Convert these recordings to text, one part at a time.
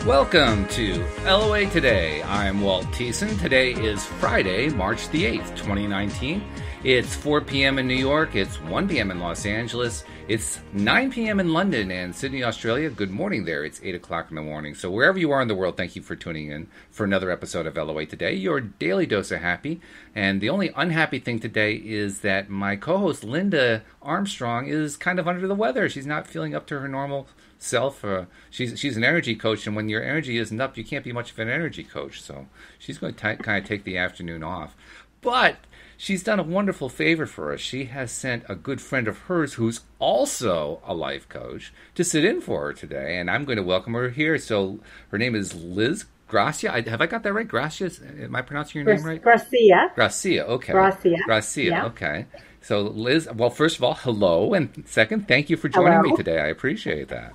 Welcome to LOA Today. I'm Walt Thiessen. Today is Friday, March the 8th, 2019. It's 4 p.m. in New York. It's 1 p.m. in Los Angeles. It's 9 p.m. in London and Sydney, Australia. Good morning there. It's 8 o'clock in the morning. So wherever you are in the world, thank you for tuning in for another episode of LOA Today, your daily dose of happy. And the only unhappy thing today is that my co-host Linda Armstrong is kind of under the weather. She's not feeling up to her normal self. She's an energy coach, and when your energy isn't up, you can't be much of an energy coach. So she's going to kind of take the afternoon off. But she's done a wonderful favor for us. She has sent a good friend of hers, who's also a life coach, to sit in for her today, and I'm going to welcome her here. So her name is Liz Gracia. Have I got that right? Gracia? Am I pronouncing your name right? Gracia. Gracia, okay. Gracia, yeah. Okay. So Liz, well, first of all, hello, and second, thank you for joining me today. I appreciate that.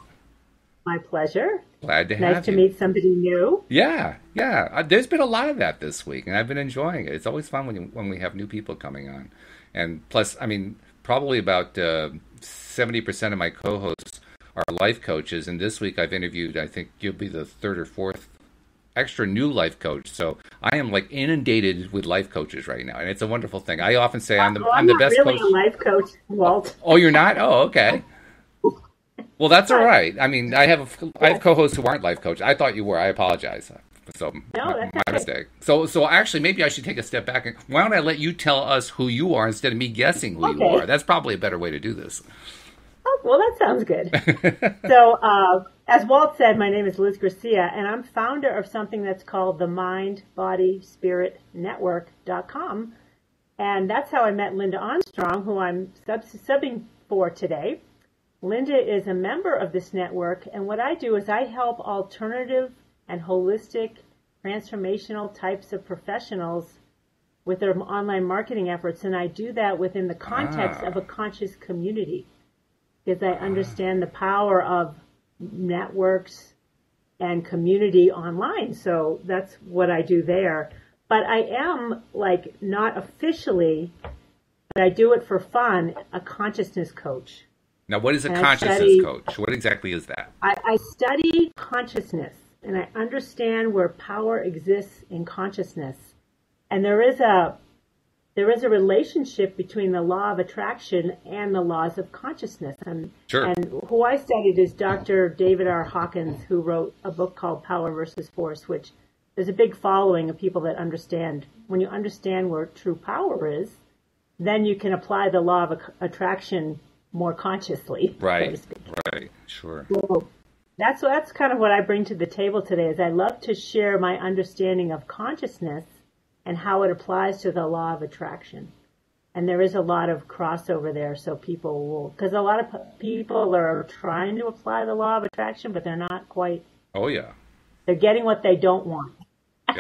My pleasure. Glad to have you. Nice to meet somebody new. Yeah. There's been a lot of that this week, and I've been enjoying it. It's always fun when we have new people coming on. And plus, I mean, probably about 70% of my co-hosts are life coaches, and this week I've interviewed, I think you'll be the third or fourth extra new life coach. So I am like inundated with life coaches right now, and it's a wonderful thing. I often say I'm the best really coach. A life coach, Walt. Oh, you're not? Oh, okay. Well, that's all right. I mean, I have co-hosts who aren't life coaches. I thought you were. I apologize. So my mistake. So actually, maybe I should take a step back. And why don't I let you tell us who you are instead of me guessing who you are? That's probably a better way to do this. Oh, well, that sounds good. So, as Walt said, my name is Liz Gracia, and I'm founder of something that's called the Mind, Body, Spirit Network.com. And that's how I met Linda Armstrong, who I'm subbing for today. Linda is a member of this network, and what I do is I help alternative and holistic transformational types of professionals with their online marketing efforts, and I do that within the context of a conscious community, because I understand the power of networks and community online. So that's what I do there. But I am, like, not officially, but I do it for fun, a consciousness coach. Now, what is a consciousness coach? What exactly is that? I study consciousness, and I understand where power exists in consciousness. And there is a relationship between the law of attraction and the laws of consciousness. And, sure. And who I studied is Dr. David R. Hawkins, who wrote a book called Power versus Force, which there's a big following of people that understand. When you understand where true power is, then you can apply the law of attraction more consciously. Right, so to speak. Right, sure. So that's kind of what I bring to the table today, is I love to share my understanding of consciousness and how it applies to the law of attraction. And there is a lot of crossover there, so people will, because a lot of people are trying to apply the law of attraction, but they're not quite. Oh, yeah. They're getting what they don't want,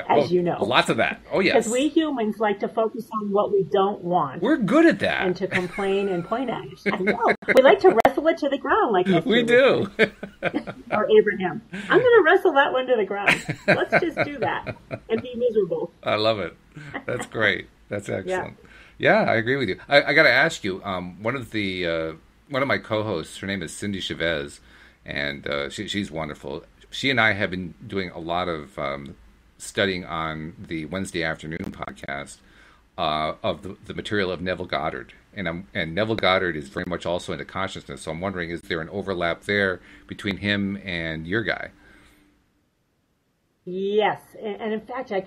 as you know. Lots of that. Oh, yes. Because we humans like to focus on what we don't want. We're good at that. And to complain and point at it. I know. We like to wrestle it to the ground like that. We do. Or Abraham. I'm going to wrestle that one to the ground. Let's just do that and be miserable. I love it. That's great. That's excellent. Yeah, I agree with you. I got to ask you, one of my co-hosts, her name is Cindy Chavez, and she's wonderful. She and I have been doing a lot of studying on the Wednesday afternoon podcast of the material of Neville Goddard. And Neville Goddard is very much also into consciousness. So I'm wondering, is there an overlap there between him and your guy? Yes. And in fact, I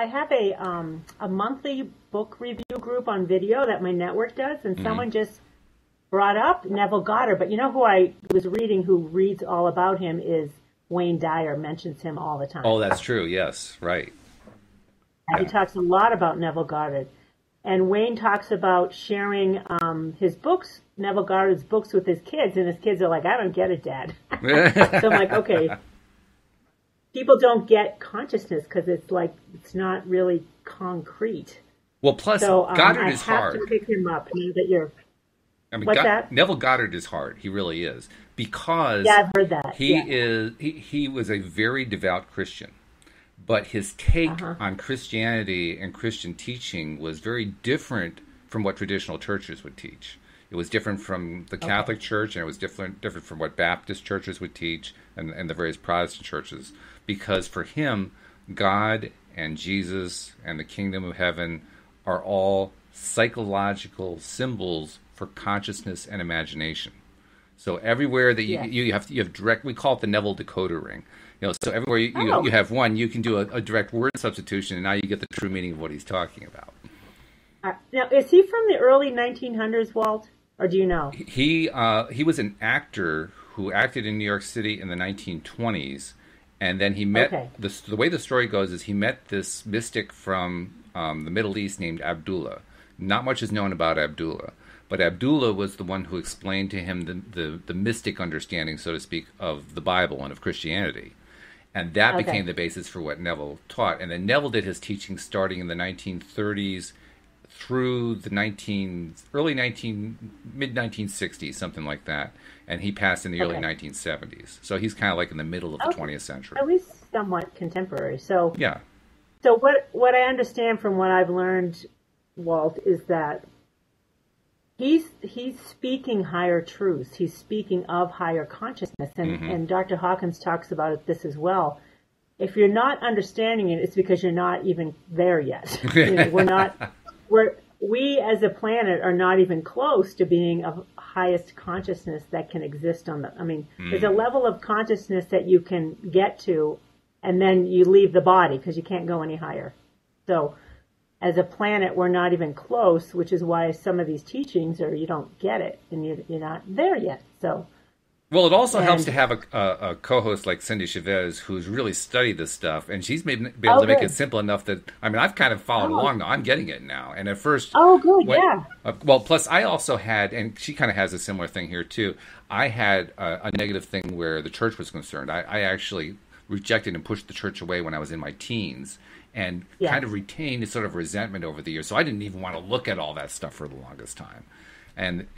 have a monthly book review group on video that my network does. And someone just brought up Neville Goddard. But you know who I was reading, who reads all about him, is Wayne Dyer, mentions him all the time. Oh, that's true. Yes, right. He talks a lot about Neville Goddard. And Wayne talks about sharing his books, Neville Goddard's books, with his kids. And his kids are like, I don't get it, Dad. So I'm like, okay. People don't get consciousness because it's not really concrete. Well, plus, Goddard is hard. I have to pick him up now that you're... What's that? Neville Goddard is hard. He really is. Because I've heard that. He was a very devout Christian. But his take on Christianity and Christian teaching was very different from what traditional churches would teach. It was different from the Catholic Church, and it was different from what Baptist churches would teach and the various Protestant churches. Because for him, God and Jesus and the kingdom of heaven are all psychological symbols for consciousness and imagination. So everywhere that you have direct, we call it the Neville decoder ring. So everywhere you have one, you can do a direct word substitution, and now you get the true meaning of what he's talking about. Now, is he from the early 1900s, Walt, or do you know? He was an actor who acted in New York City in the 1920s, and then he met the way the story goes is he met this mystic from the Middle East named Abdullah. Not much is known about Abdullah, but Abdullah was the one who explained to him the mystic understanding, so to speak, of the Bible and of Christianity. And that became the basis for what Neville taught. And then Neville did his teaching starting in the 1930s through the mid-1960s, something like that. And he passed in the early 1970s. So he's kind of like in the middle of the 20th century. At least somewhat contemporary. So yeah. So what I understand from what I've learned, Walt, is that he's speaking higher truths. He's speaking of higher consciousness. And Dr. Hawkins talks about this as well. If you're not understanding it, it's because you're not even there yet. We as a planet are not even close to being of highest consciousness that can exist on there's a level of consciousness that you can get to, and then you leave the body because you can't go any higher. So as a planet, we're not even close, which is why some of these teachings you don't get it, and you're not there yet. So. Well, it also helps to have a co-host like Cindy Chavez who's really studied this stuff, and she's been able to make it simple enough that, I've kind of followed along now. I'm getting it now. And at first... Oh, good, yeah. Well, plus I also had, and she kind of has a similar thing here too, I had a negative thing where the church was concerned. I actually rejected and pushed the church away when I was in my teens, and kind of retained a sort of resentment over the years. So I didn't even want to look at all that stuff for the longest time. And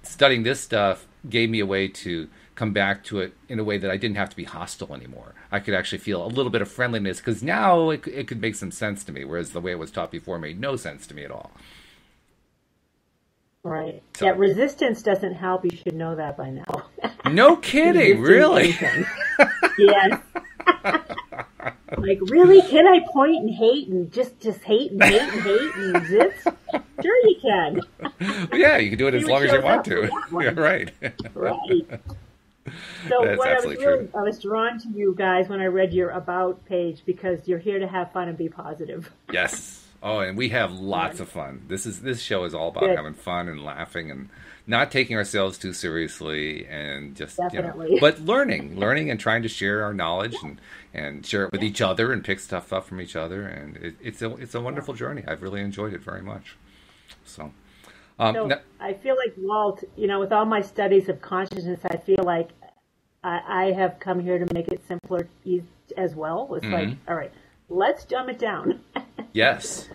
studying this stuff gave me a way to come back to it in a way that I didn't have to be hostile anymore. I could actually feel a little bit of friendliness because now it could make some sense to me, whereas the way it was taught before made no sense to me at all. Right. So. Yeah, resistance doesn't help. You should know that by now. No kidding, really? Yes. Like, really? Can I point and hate and just hate and hate and hate and resist? Sure you can. Yeah, you can do it as long as you want to. Yeah, right. Right. So I was drawn to you guys when I read your About page because you're here to have fun and be positive. Yes. Oh, and we have lots of fun. This show is all about having fun and laughing and not taking ourselves too seriously, and just but learning and trying to share our knowledge and share it with each other and pick stuff up from each other, and it's a wonderful journey. I've really enjoyed it very much. So I feel like, Walt, with all my studies of consciousness, I feel like I have come here to make it simpler as well. It's like, all right, let's dumb it down. Yes.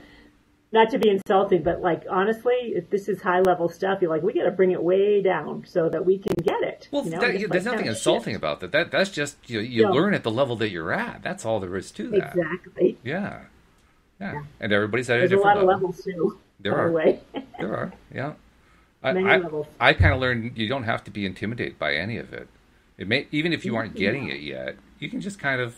Not to be insulting, but honestly, if this is high level stuff, you're like, we got to bring it way down so that we can get it. Well, there's nothing insulting about that. That's just you learn at the level that you're at. That's all there is to that. Exactly. Yeah. And everybody's at a different level. There's a lot level. of levels too. There are. There are. Yeah. Many levels. I kind of learned you don't have to be intimidated by any of it. Even if you aren't getting it yet, you can just kind of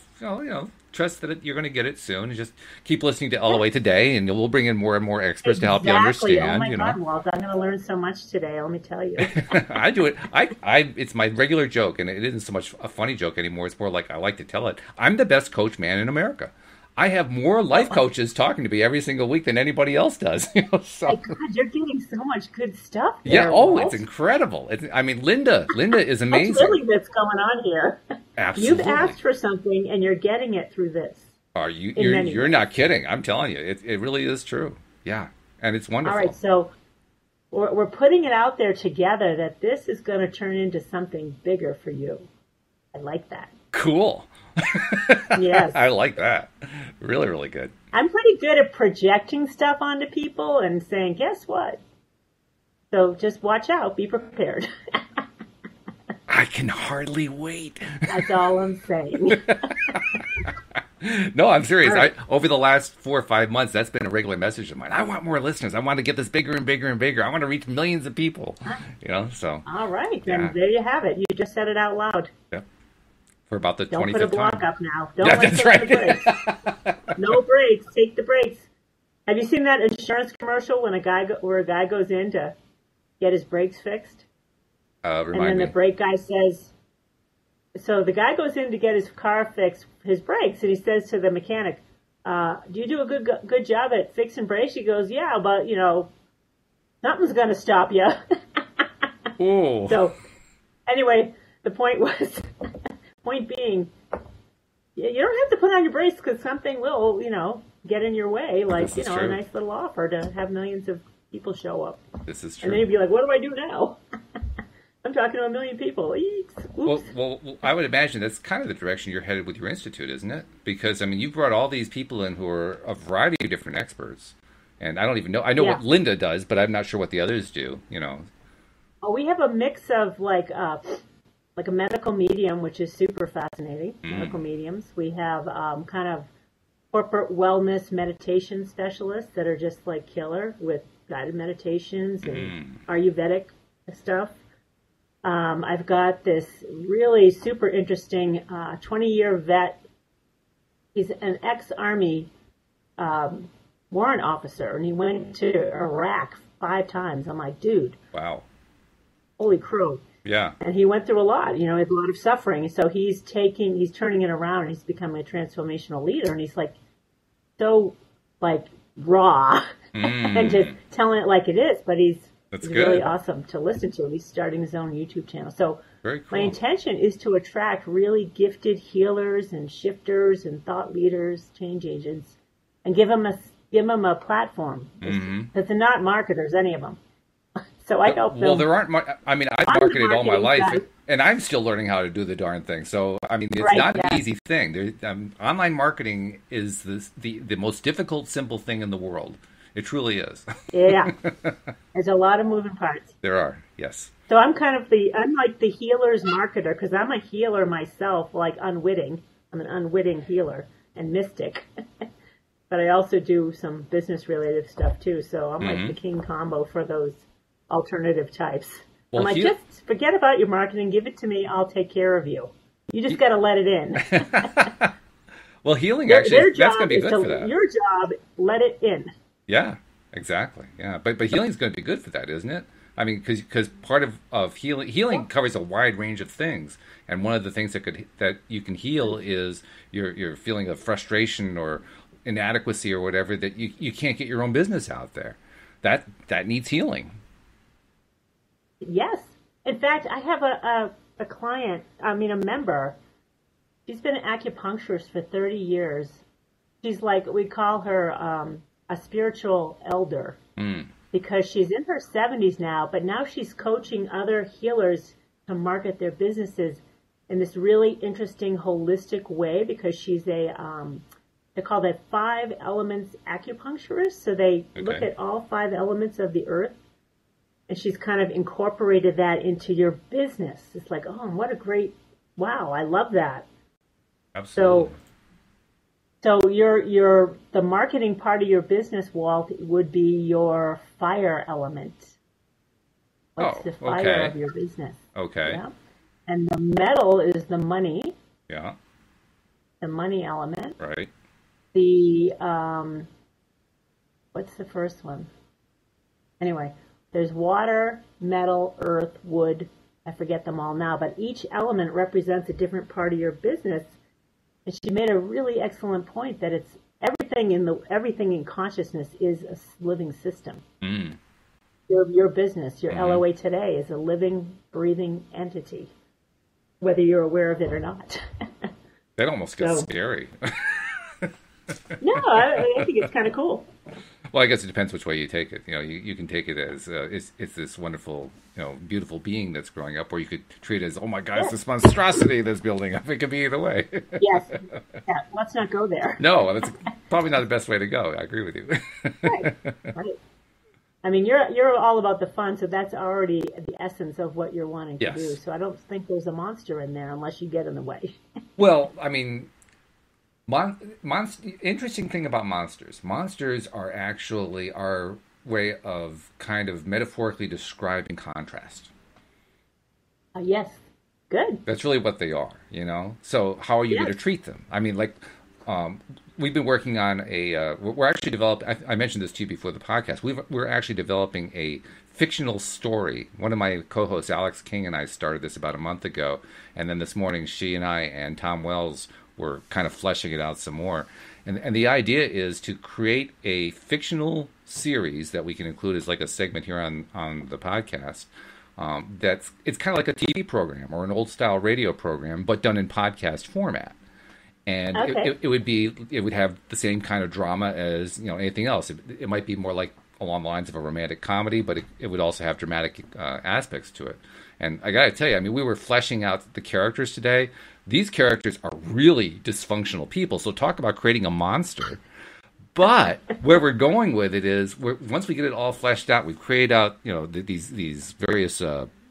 trust that you're going to get it soon, and just keep listening to LOA Today, and we'll bring in more and more experts to help you understand. Oh my God, Walt, I'm going to learn so much today. Let me tell you. I do it. It's my regular joke, and it isn't so much a funny joke anymore. It's more like I like to tell it. I'm the best coach man in America. I have more life coaches talking to me every single week than anybody else does. So. My God, you're getting so much good stuff there, yeah. Oh, Walt. It's incredible. Linda is amazing. That's really what's going on here. Absolutely. You've asked for something, and you're getting it through this. Are you? You're not kidding. I'm telling you, it really is true. Yeah, and it's wonderful. All right, so we're putting it out there together that this is going to turn into something bigger for you. I like that. Cool. Yes. I like that. Really, really good. I'm pretty good at projecting stuff onto people and saying, guess what? So just watch out. Be prepared. I can hardly wait. That's all I'm saying. No, I'm serious. All right. Over the last 4 or 5 months, that's been a regular message of mine. I want more listeners. I want to get this bigger and bigger and bigger. I want to reach millions of people. So. All right, Yeah. then there you have it. You just said it out loud. Yeah. For about the Don't 25th put a block time. up now. Don't Yeah, like that's take the right. breaks. No breaks. Take the breaks. Have you seen that insurance commercial when where a guy goes in to get his brakes fixed? And Remind then me. the brake guy says, so the guy goes in to get his car fixed, his brakes, and he says to the mechanic, do you do a good job at fixing brakes? He goes, yeah, but, nothing's going to stop you. Ooh. So, anyway, the point being, you don't have to put on your brakes because something will, get in your way, like, This is a true. nice little offer to have millions of people show up. This is And then you'd true. be like, what do I do now? I'm talking to a million people. Eeks. Oops. Well, I would imagine that's kind of the direction you're headed with your institute, isn't it? Because, you brought all these people in who are a variety of different experts. And I don't even know. I know Yeah. what Linda does, but I'm not sure what the others do, Oh, we have a mix of like a medical medium, which is super fascinating. Medical mediums. We have kind of corporate wellness meditation specialists that are just like killer with guided meditations and Ayurvedic stuff. I've got this really super interesting 20-year vet. He's an ex-Army warrant officer, and he went to Iraq 5 times. I'm like, dude, Wow. holy crow. Yeah. And he went through a lot, he had a lot of suffering. So he's turning it around, and he's becoming a transformational leader. And he's like, so like raw and just telling it like it is. But he's That's really good. awesome to listen to. He's starting his own YouTube channel. So Very cool. my intention is to attract really gifted healers and shifters and thought leaders, change agents, and give them a platform. Because they're not marketers, any of them. So I help them. Well, there aren't. I've I'm marketed all my marketing life, guy. and I'm still learning how to do the darn thing. So, it's Right, not yeah. an easy thing. Online marketing is the most difficult, simple thing in the world. It truly is. Yeah. There's a lot of moving parts. There are, yes. So I'm like the healer's marketer because I'm a healer myself, like unwitting. I'm an unwitting healer and mystic. But I also do some business related stuff too. So I'm like the king combo for those alternative types. Well, I'm like, just forget about your marketing. Give it to me. I'll take care of you. You just got to let it in. Well, healing actually, that's going to be good for that. Your job, let it in. Yeah, exactly. Yeah, but healing's going to be good for that, isn't it? Because part of healing covers a wide range of things, and one of the things that you can heal is your feeling of frustration or inadequacy or whatever, that you can't get your own business out there. That needs healing. Yes. In fact, I have a client, a member. She's been an acupuncturist for 30 years. She's like, we call her a spiritual elder because she's in her 70s now, but now she's coaching other healers to market their businesses in this really interesting holistic way because she's they call that 5 elements acupuncturist. So they look at all 5 elements of the earth. And she's kind of incorporated that into your business. It's like, oh, what a great, wow, I love that. Absolutely. So the marketing part of your business, Walt, would be your fire element. What's the fire of your business? Okay. Yeah. And the metal is the money. Yeah. The money element. Right. The, what's the first one? Anyway. There's water, metal, earth, wood. I forget them all now, but each element represents a different part of your business. And she made a really excellent point that it's everything in consciousness is a living system. Your business, your LOA today, is a living, breathing entity, whether you're aware of it or not. That almost gets scary. No, I think it's kind of cool. Well, I guess it depends which way you take it. You can take it as it's this wonderful, beautiful being that's growing up, or you could treat it as, oh my God, it's this monstrosity that's building up. It could be either way. Yes. Yeah, let's not go there. No, that's probably not the best way to go. I agree with you. Right. You're all about the fun, so that's already the essence of what you're wanting to do. So I don't think there's a monster in there unless you get in the way. Well, Interesting thing about monsters. Monsters are actually our way of kind of metaphorically describing contrast. Yes. Good. That's really what they are, you know? So how are you going Yes. to treat them? I mean, like, we've been working on we're actually I mentioned this to you before the podcast. We're actually developing a fictional story. One of my co-hosts, Alex King, and I started this about a month ago. And then this morning, she and I and Tom Wells were kind of fleshing it out some more. And the idea is to create a fictional series that we can include as like a segment here on the podcast. It's kind of like a TV program or an old style radio program, but done in podcast format. And Okay. it would have the same kind of drama as, you know, anything else. It might be more like along the lines of a romantic comedy, but it would also have dramatic aspects to it. And I gotta tell you, I mean, we were fleshing out the characters today. These characters are really dysfunctional people. So talk about creating a monster. But where we're going with it is, once we get it all fleshed out, we've created out, you know, these various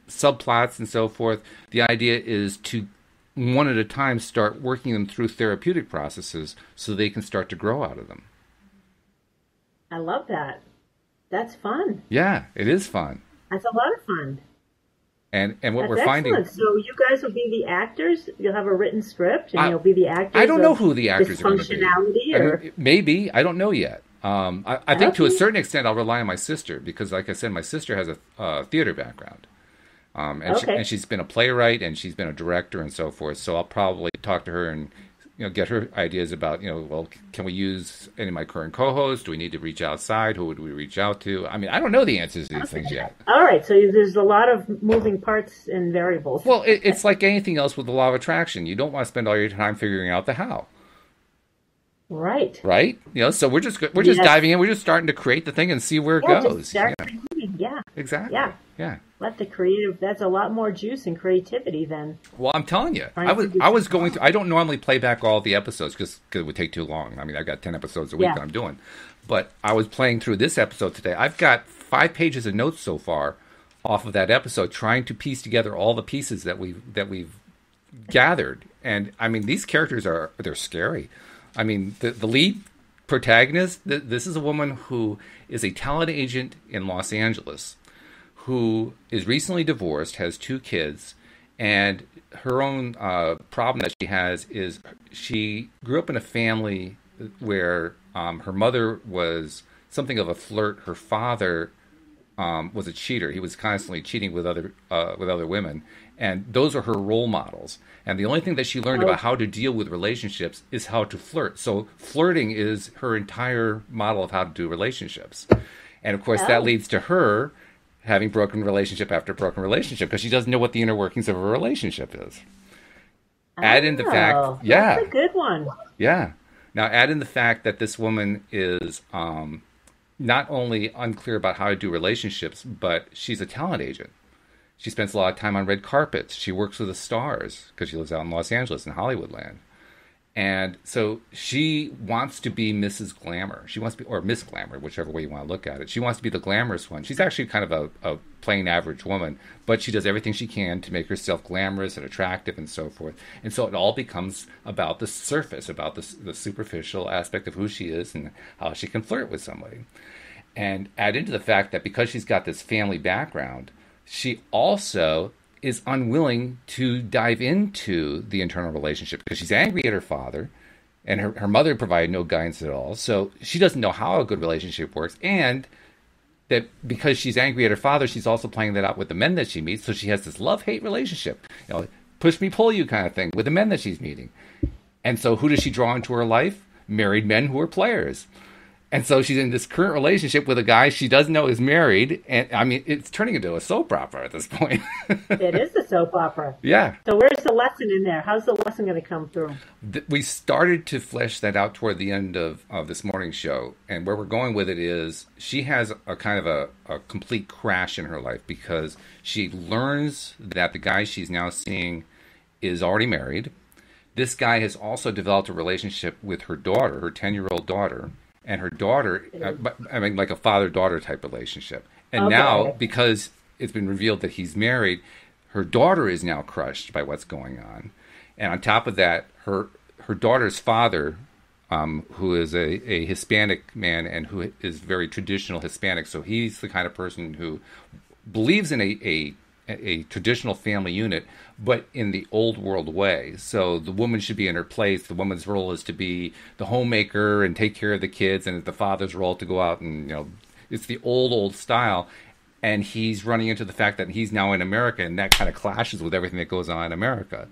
subplots and so forth. The idea is to one at a time start working them through therapeutic processes so they can start to grow out of them. I love that. That's fun. Yeah, it is fun. That's a lot of fun. And what That's we're excellent. finding, So you guys will be the actors. You'll have a written script, and I- you'll be the actors. I don't know of who the actors are going to be. dysfunctionality, I or mean, maybe, I don't know yet. I think to a Okay. certain extent I'll rely on my sister because, like I said, my sister has a theater background. Okay. And she's been a playwright and she's been a director and so forth. So I'll probably talk to her and, you know, get her ideas about, you know, well, can we use any of my current co-hosts? Do we need to reach outside? Who would we reach out to? I mean, I don't know the answers to these things yet. All right. So there's a lot of moving parts and variables. Well, it's like anything else with the law of attraction. You don't want to spend all your time figuring out the how, Right. right? You know, so we're just Yes. diving in. We're just starting to create the thing and see where it Yeah, goes. just start Yeah, creating. Yeah. exactly. Yeah. Yeah. Let the creative. That's a lot more juice and creativity than. Well, I'm telling you, Trying to do I was going to. I don't normally play back all the episodes because it would take too long. I mean, I've got 10 episodes a week Yeah. that I'm doing, but I was playing through this episode today. I've got 5 pages of notes so far off of that episode, trying to piece together all the pieces that we've gathered. And I mean, these characters they're scary. I mean, the lead protagonist. This is a woman who is a talent agent in Los Angeles, who is recently divorced, has 2 kids, and her own problem that she has is she grew up in a family where her mother was something of a flirt. Her father was a cheater. He was constantly cheating with other women, and those are her role models. And the only thing that she learned about how to deal with relationships is how to flirt. So flirting is her entire model of how to do relationships. And of course, that Oh. leads to her having broken relationship after broken relationship because she doesn't know what the inner workings of a relationship is. Add in the fact, Oh, yeah, That's a good one. yeah. Now add in the fact that this woman is not only unclear about how to do relationships, but she's a talent agent. She spends a lot of time on red carpets. She works with the stars because she lives out in Los Angeles in Hollywood land. And so she wants to be Mrs. Glamour. She wants to be, or Miss Glamour, whichever way you want to look at it. She wants to be the glamorous one. She's actually kind of a plain average woman, but she does everything she can to make herself glamorous and attractive and so forth. And so it all becomes about the surface, about the superficial aspect of who she is and how she can flirt with somebody. And add into the fact that because she's got this family background, she also is unwilling to dive into the internal relationship because she's angry at her father and her mother provided no guidance at all. So she doesn't know how a good relationship works. And that because she's angry at her father, she's also playing that out with the men that she meets. So she has this love-hate relationship, you know, push me, pull you kind of thing with the men that she's meeting. And so who does she draw into her life? Married men who are players. And so she's in this current relationship with a guy she doesn't know is married. And I mean, it's turning into a soap opera at this point. It is a soap opera. Yeah. So where's the lesson in there? How's the lesson going to come through? We started to flesh that out toward the end of this morning's show. And where we're going with it is she has a kind of a complete crash in her life because she learns that the guy she's now seeing is already married. This guy has also developed a relationship with her daughter, her 10-year-old daughter. And her daughter, I mean, like a father-daughter type relationship. And Okay. now, because it's been revealed that he's married, her daughter is now crushed by what's going on. And on top of that, her daughter's father, who is a Hispanic man and who is very traditional Hispanic. So he's the kind of person who believes in a traditional family unit, but in the old world way. So the woman should be in her place. The woman's role is to be the homemaker and take care of the kids, and the father's role to go out and, it's the old style. And he's running into the fact that he's now in America, and that kind of clashes with everything that goes on in America.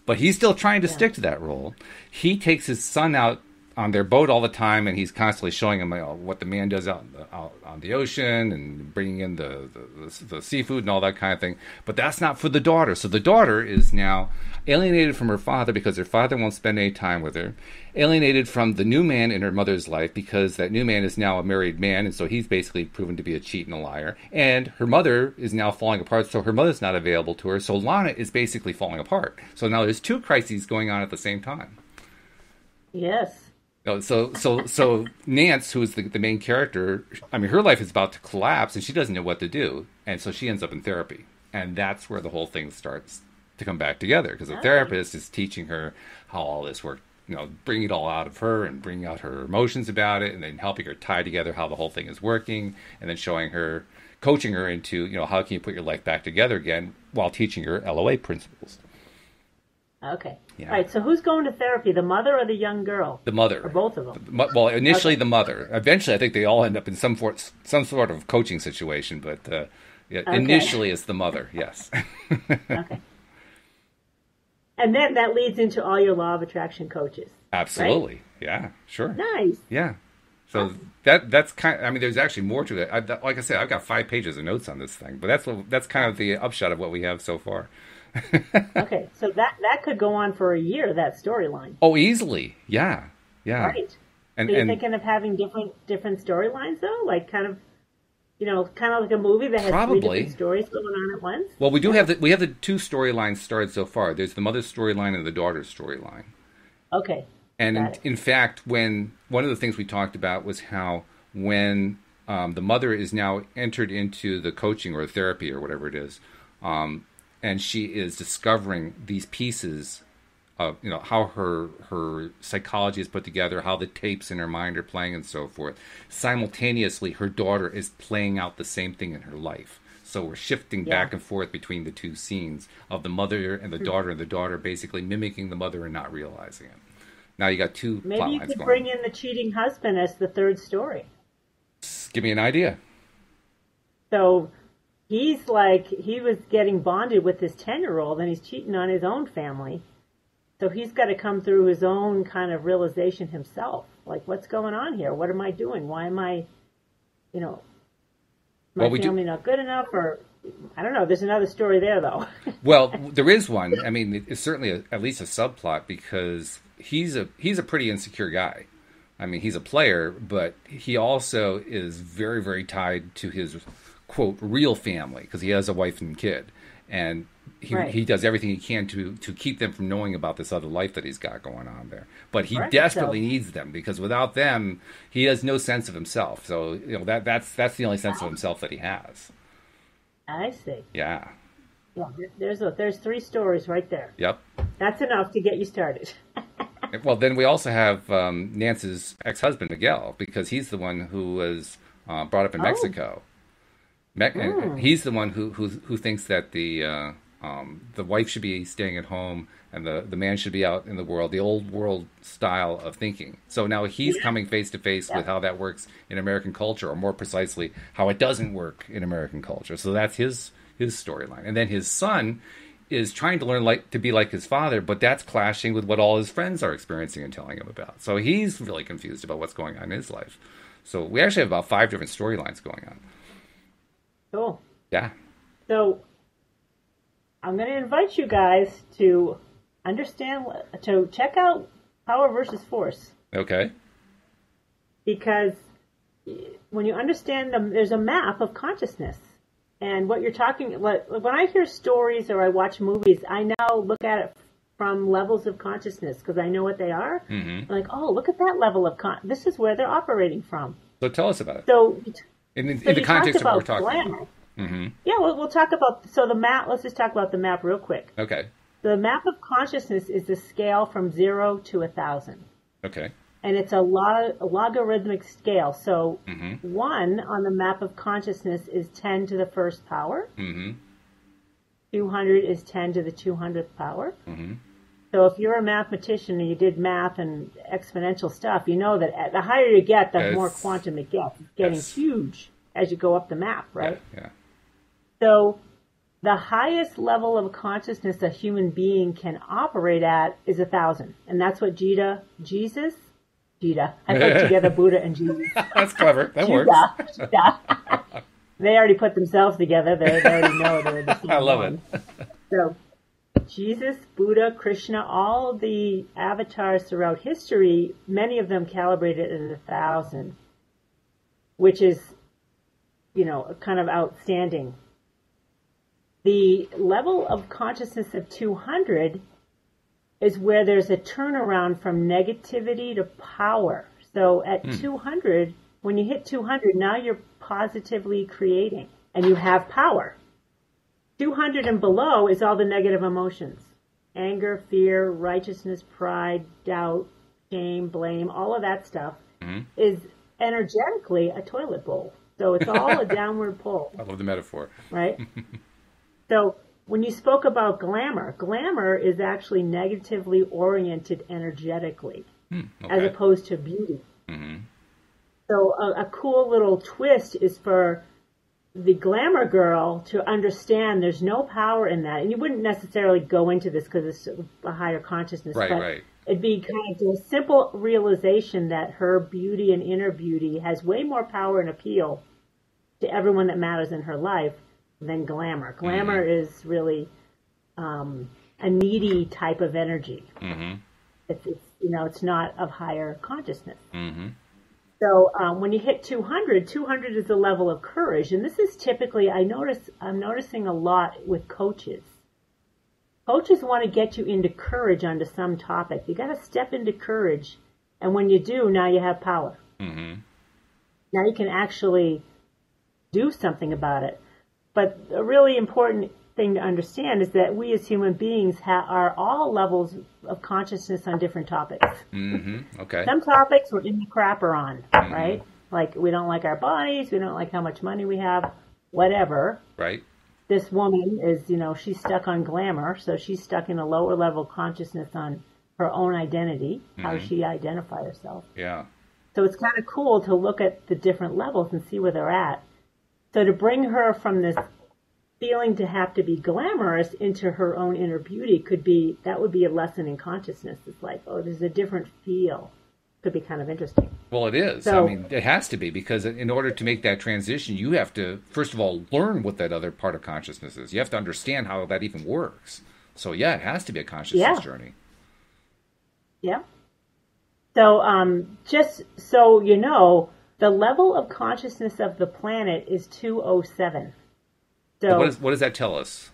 But he's still trying to stick to that role. He takes his son out on their boat all the time, and he's constantly showing him what the man does out on the ocean and bringing in the seafood and all that kind of thing. But that's not for the daughter. So the daughter is now alienated from her father because her father won't spend any time with her, alienated from the new man in her mother's life because that new man is now a married man, and so he's basically proven to be a cheat and a liar. And her mother is now falling apart, so her mother's not available to her. So Lana is basically falling apart. So now there's two crises going on at the same time. Yes. So Nance, who is the main character, I mean, her life is about to collapse, and she doesn't know what to do, and so she ends up in therapy, and that's where the whole thing starts to come back together, because the therapist is teaching her how all this works, bringing it all out of her and bringing out her emotions about it, and then helping her tie together how the whole thing is working, and then coaching her into, how can you put your life back together again while teaching her LOA principles. Okay. Yeah. All right. So who's going to therapy, the mother or the young girl? The mother. Or both of them? Well, initially the mother. Eventually, I think they all end up in some sort of coaching situation, but initially it's the mother, yes. Okay. And then that leads into all your law of attraction coaches. Absolutely. Right? Yeah, sure. Nice. Yeah. So that's kind of, I mean, there's actually more to it. Like I said, I've got 5 pages of notes on this thing, but that's kind of the upshot of what we have so far. Okay, so that could go on for a year, that storyline. Oh, easily. Yeah. Right. And are you thinking of having different storylines though? Like kind of like a movie that has probably 3 different stories going on at once? Well, we have the 2 storylines started so far. There's the mother's storyline and the daughter's storyline. Okay. And in fact, when one of the things we talked about was how when the mother is now entered into the coaching or therapy or whatever it is, and she is discovering these pieces of, how her psychology is put together, how the tapes in her mind are playing and so forth. Simultaneously, her daughter is playing out the same thing in her life. So we're shifting back and forth between the 2 scenes of the mother and the daughter basically mimicking the mother and not realizing it. Now you got 2 plot lines going. Maybe you could bring in the cheating husband as the 3rd story. Give me an idea. So he was getting bonded with this 10-year-old, and he's cheating on his own family. So he's got to come through his own kind of realization himself. Like, what's going on here? What am I doing? Why am I, my family not good enough? Or, I don't know. There's another story there, though. Well, there is one. I mean, it's certainly at least a subplot, because he's a pretty insecure guy. I mean, he's a player, but he also is very, very tied to his, quote, real family, because he has a wife and kid. And he does everything he can to keep them from knowing about this other life that he's got going on there. But he desperately needs them, because without them, he has no sense of himself. So, that's the only sense of himself that he has. I see. Yeah. Yeah, there's 3 stories right there. Yep. That's enough to get you started. Well, then we also have Nance's ex-husband, Miguel, because he's the one who was brought up in Mexico. He's the one who thinks that the wife should be staying at home and the man should be out in the world, the old world style of thinking. So now he's coming face to face with how that works in American culture, or more precisely, how it doesn't work in American culture. So that's his storyline. And then his son is trying to learn to be like his father, but that's clashing with what all his friends are experiencing and telling him about. So he's really confused about what's going on in his life. So we actually have about 5 different storylines going on. Cool. Yeah. So I'm going to invite you guys to check out Power versus Force. Okay. Because when you understand them, there's a map of consciousness. And what you're talking, when I hear stories or I watch movies, I now look at it from levels of consciousness because I know what they are. Mm-hmm. I'm like, oh, look at that level of this is where they're operating from. So tell us about it. So in the context of what we're talking about. Mm-hmm. Yeah, we'll talk about, so the map, let's just talk about the map real quick. Okay. The map of consciousness is the scale from 0 to 1,000. Okay. and it's a logarithmic scale. So Mm-hmm. 1 on the map of consciousness is 10 to the first power. Mm-hmm. 200 is 10 to the 200th power. Mm-hmm. So if you're a mathematician and you did math and exponential stuff, you know that the higher you get, the more quantum it gets. It's getting huge as you go up the map, right? Yeah. So the highest level of consciousness a human being can operate at is 1,000. And that's what I put together Buddha and Jesus. That's clever. That works. Jida. They already put themselves together. They already know they're the same I love one. it. So Jesus, Buddha, Krishna, all the avatars throughout history, many of them calibrated at 1,000, which is, kind of outstanding. The level of consciousness of 200 is where there's a turnaround from negativity to power. So at 200, when you hit 200, now you're positively creating and you have power. 200 and below is all the negative emotions. Anger, fear, righteousness, pride, doubt, shame, blame, all of that stuff is energetically a toilet bowl. So it's all a downward pull. I love the metaphor. Right? So when you spoke about glamour is actually negatively oriented energetically as opposed to beauty. Mm-hmm. So a cool little twist is for the glamour girl to understand there's no power in that. And you wouldn't necessarily go into this because it's a higher consciousness. Right. It'd be kind of a simple realization that her beauty and inner beauty has way more power and appeal to everyone that matters in her life than glamour. Glamour is really a needy type of energy. Mm-hmm. It's not of higher consciousness. Mm-hmm. So when you hit 200, 200 is a level of courage. And this is typically, I'm noticing a lot with coaches. Coaches want to get you into courage onto some topic. You got to step into courage. And when you do, now you have power. Mm-hmm. Now you can actually do something about it. But a really important thing to understand is that we as human beings are all levels of consciousness on different topics. Mm-hmm. Okay. Some topics we're in the crapper on, right? Like we don't like our bodies, we don't like how much money we have, whatever. Right. This woman is, she's stuck on glamour, so she's stuck in a lower level consciousness on her own identity, how she identifies herself. Yeah. So it's kind of cool to look at the different levels and see where they're at. So to bring her from this feeling to have to be glamorous into her own inner beauty that would be a lesson in consciousness. It's like, there's a different feel. Could be kind of interesting. Well, it is. So, it has to be, because in order to make that transition, you have to, first of all, learn what that other part of consciousness is. You have to understand how that even works. So, it has to be a consciousness journey. Yeah. So, just so you know, the level of consciousness of the planet is 207. So what does that tell us?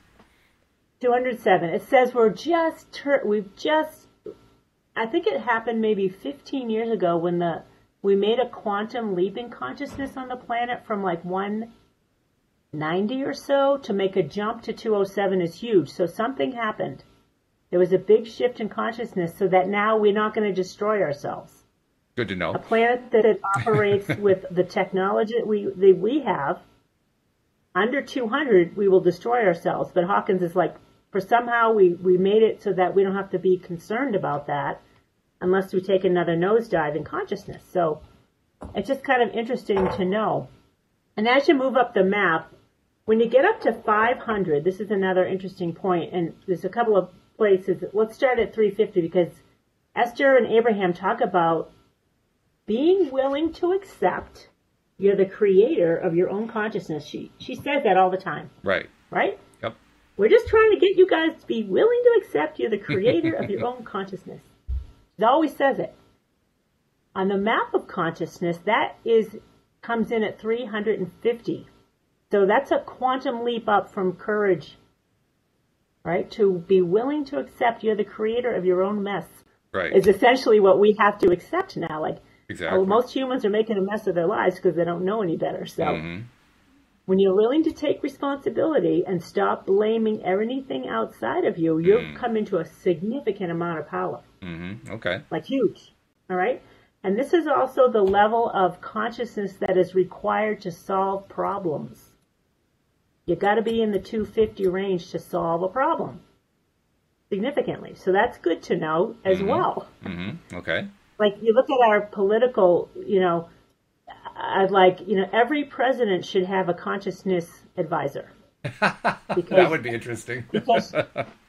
207. It says I think it happened maybe 15 years ago when we made a quantum leap in consciousness on the planet from like 190 or so to make a jump to 207 is huge. So something happened. There was a big shift in consciousness so that now we're not going to destroy ourselves. Good to know. A planet that operates with the technology that we have, under 200, we will destroy ourselves. But Hawkins is like, for somehow we made it so that we don't have to be concerned about that unless we take another nosedive in consciousness. So it's just kind of interesting to know. And as you move up the map, when you get up to 500, this is another interesting point, and there's a couple of places. Let's start at 350 because Esther and Abraham talk about being willing to accept you're the creator of your own consciousness. She says that all the time. Right. Right? Yep. We're just trying to get you guys to be willing to accept you're the creator of your own consciousness. She always says it. On the map of consciousness, comes in at 350. So that's a quantum leap up from courage, right? To be willing to accept you're the creator of your own mess. Right. Is essentially what we have to accept now. Like, exactly. Most humans are making a mess of their lives because they don't know any better. So when you're willing to take responsibility and stop blaming anything outside of you, you'll come into a significant amount of power. Mm-hmm. Okay. Like huge. All right? And this is also the level of consciousness that is required to solve problems. You got to be in the 250 range to solve a problem significantly. So that's good to know as well. Okay. Like you look at our political, I'd like, every president should have a consciousness advisor. That would be interesting. because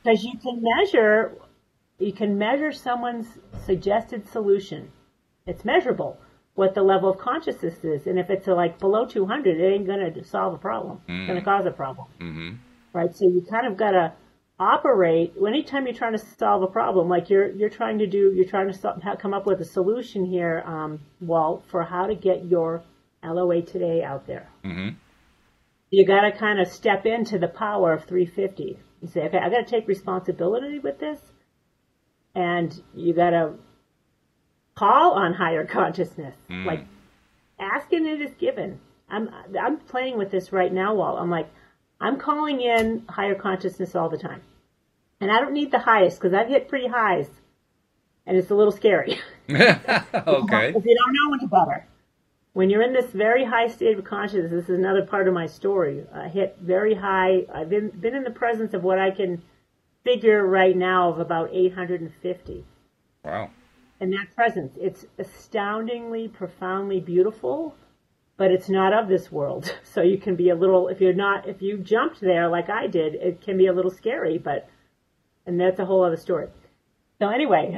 you can measure someone's suggested solution. It's measurable what the level of consciousness is. And if it's like below 200, it ain't going to solve a problem. It's going to cause a problem. Right? So you kind of got to operate anytime you're trying to solve a problem, like you're trying to come up with a solution here, Walt, for how to get your LOA today out there. You got to kind of step into the power of 350 and say, okay, I got to take responsibility with this, and you got to call on higher consciousness. Like asking it is given. I'm playing with this right now, Walt. I'm like, I'm calling in higher consciousness all the time. And I don't need the highest because I've hit pretty highs. And it's a little scary. Okay. If you don't know any better. When you're in this very high state of consciousness, this is another part of my story. I hit very high. I've been in the presence of what I can figure right now of about 850. Wow. And that presence, it's astoundingly, profoundly beautiful. But it's not of this world. So you can be a little, if you jumped there like I did, it can be a little scary, and that's a whole other story. So anyway,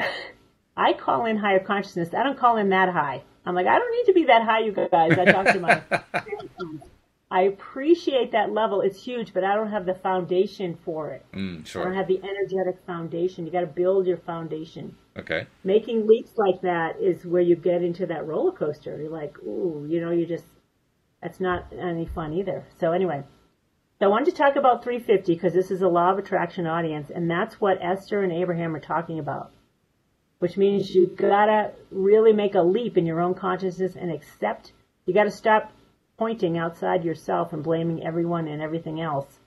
I call in higher consciousness. I don't call in that high. I'm like, I don't need to be that high, you guys. I talk to my friends. I appreciate that level. It's huge, but I don't have the foundation for it. Sure. I don't have the energetic foundation. You got to build your foundation. Okay. Making leaps like that is where you get into that roller coaster. You're like, ooh, that's not any fun either. So anyway, so I wanted to talk about 350 because this is a law of attraction audience, and that's what Esther and Abraham are talking about, which means you gotta really make a leap in your own consciousness and accept. You gotta stop pointing outside yourself and blaming everyone and everything else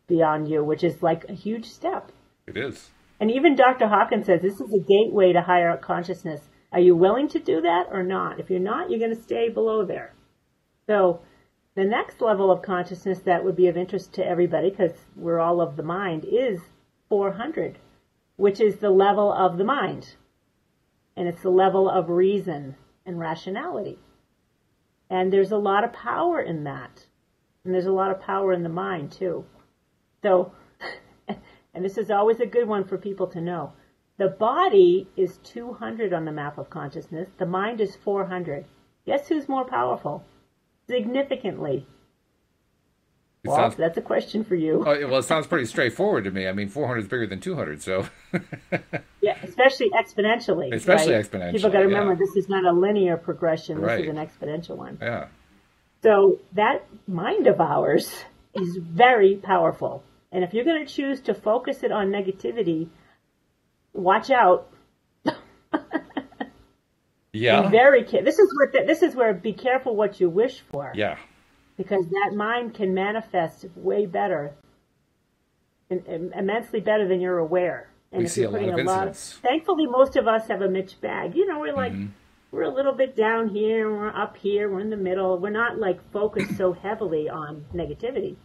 beyond you, which is like a huge step. It is. And even Dr. Hawkins says this is a gateway to higher consciousness. Are you willing to do that or not? If you're not, you're going to stay below there. So the next level of consciousness that would be of interest to everybody, because we're all of the mind, is 400, which is the level of the mind. And it's the level of reason and rationality. And there's a lot of power in that. And there's a lot of power in the mind, too. So, and this is always a good one for people to know. The body is 200 on the map of consciousness. The mind is 400. Guess who's more powerful? Significantly. Well, that's a question for you. Well, it sounds pretty straightforward to me. I mean, 400 is bigger than 200, so. Yeah, especially exponentially. Especially right? exponentially. People got to remember this is not a linear progression. This Right. is an exponential one. Yeah. So that mind of ours is very powerful. And if you're going to choose to focus it on negativity, watch out. Yeah. Be very careful. This is where be careful what you wish for. Yeah. Because that mind can manifest way better, immensely better than you're aware. And We if see you're a lot putting of incidents. thankfully, most of us have a mixed bag. We're like, we're a little bit down here, we're up here, we're in the middle. We're not like focused so heavily on negativity.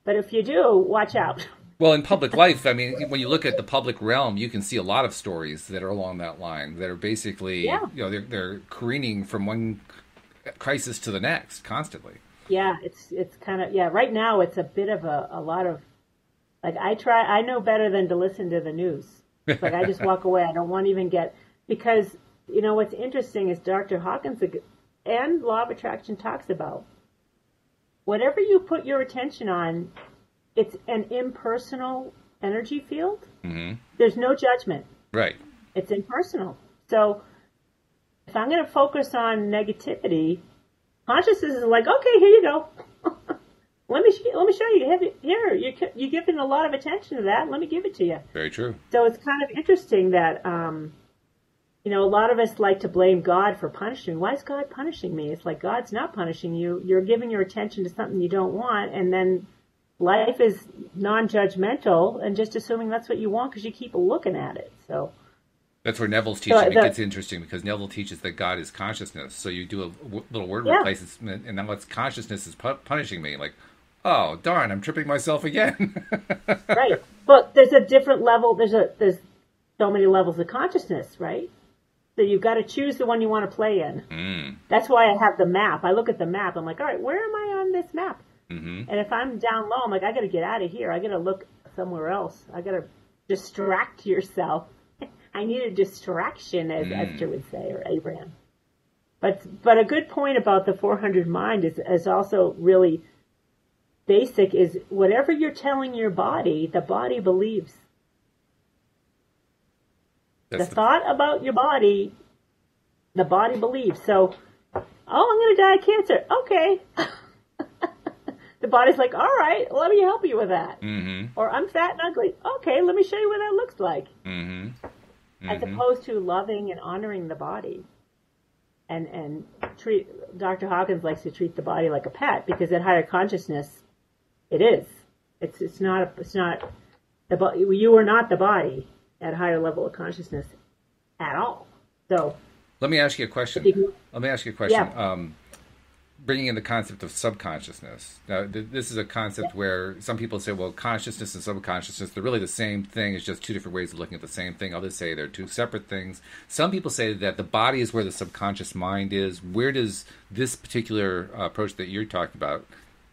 But if you do, watch out. Well, in public life, I mean, when you look at the public realm, you can see a lot of stories that are along that line that are basically, they're careening from one crisis to the next constantly. Yeah, it's kind of, right now it's a bit of a lot of, like I know better than to listen to the news. It's like I just walk away. I don't want to even because, what's interesting is Dr. Hawkins and Law of Attraction talks about whatever you put your attention on, it's an impersonal energy field. Mm-hmm. There's no judgment. Right. It's impersonal. So if I'm going to focus on negativity, consciousness is like, okay, here you go. let me show you. Here, you're giving a lot of attention to that. Let me give it to you. Very true. So it's kind of interesting that, a lot of us like to blame God for punishing. Why is God punishing me? It's like God's not punishing you. You're giving your attention to something you don't want, and then life is non-judgmental and just assuming that's what you want because you keep looking at it. So That's where Neville's teaching. It gets interesting because Neville teaches that God is consciousness. So you do a little word replacement, and now it's consciousness is punishing me. Like, oh darn, I'm tripping myself again. Right. But there's a different level. There's so many levels of consciousness, right? So you've got to choose the one you want to play in. Mm. That's why I have the map. I look at the map. I'm like, all right, where am I on this map? Mm-hmm. And if I'm down low, I'm like, I got to get out of here. I got to look somewhere else. I got to distract yourself. I need a distraction, as Esther would say, or Abraham. But a good point about the 400 mind is also really basic, is whatever you're telling your body, the body believes. The thought about your body, the body believes. So, oh, I'm going to die of cancer. Okay. The body's like, all right, let me help you with that. Mm-hmm. Or I'm fat and ugly. Okay, let me show you what that looks like. Mm-hmm. Mm-hmm. As opposed to loving and honoring the body. And Dr. Hawkins likes to treat the body like a pet, because at higher consciousness, it is. It's not you are not the body at a higher level of consciousness at all. So let me ask you a question. Yeah. Bringing in the concept of subconsciousness. Now, this is a concept where some people say, well, consciousness and subconsciousness, they're really the same thing. It's just two different ways of looking at the same thing. Others say they're two separate things. Some people say that the body is where the subconscious mind is. Where does this particular approach that you're talking about,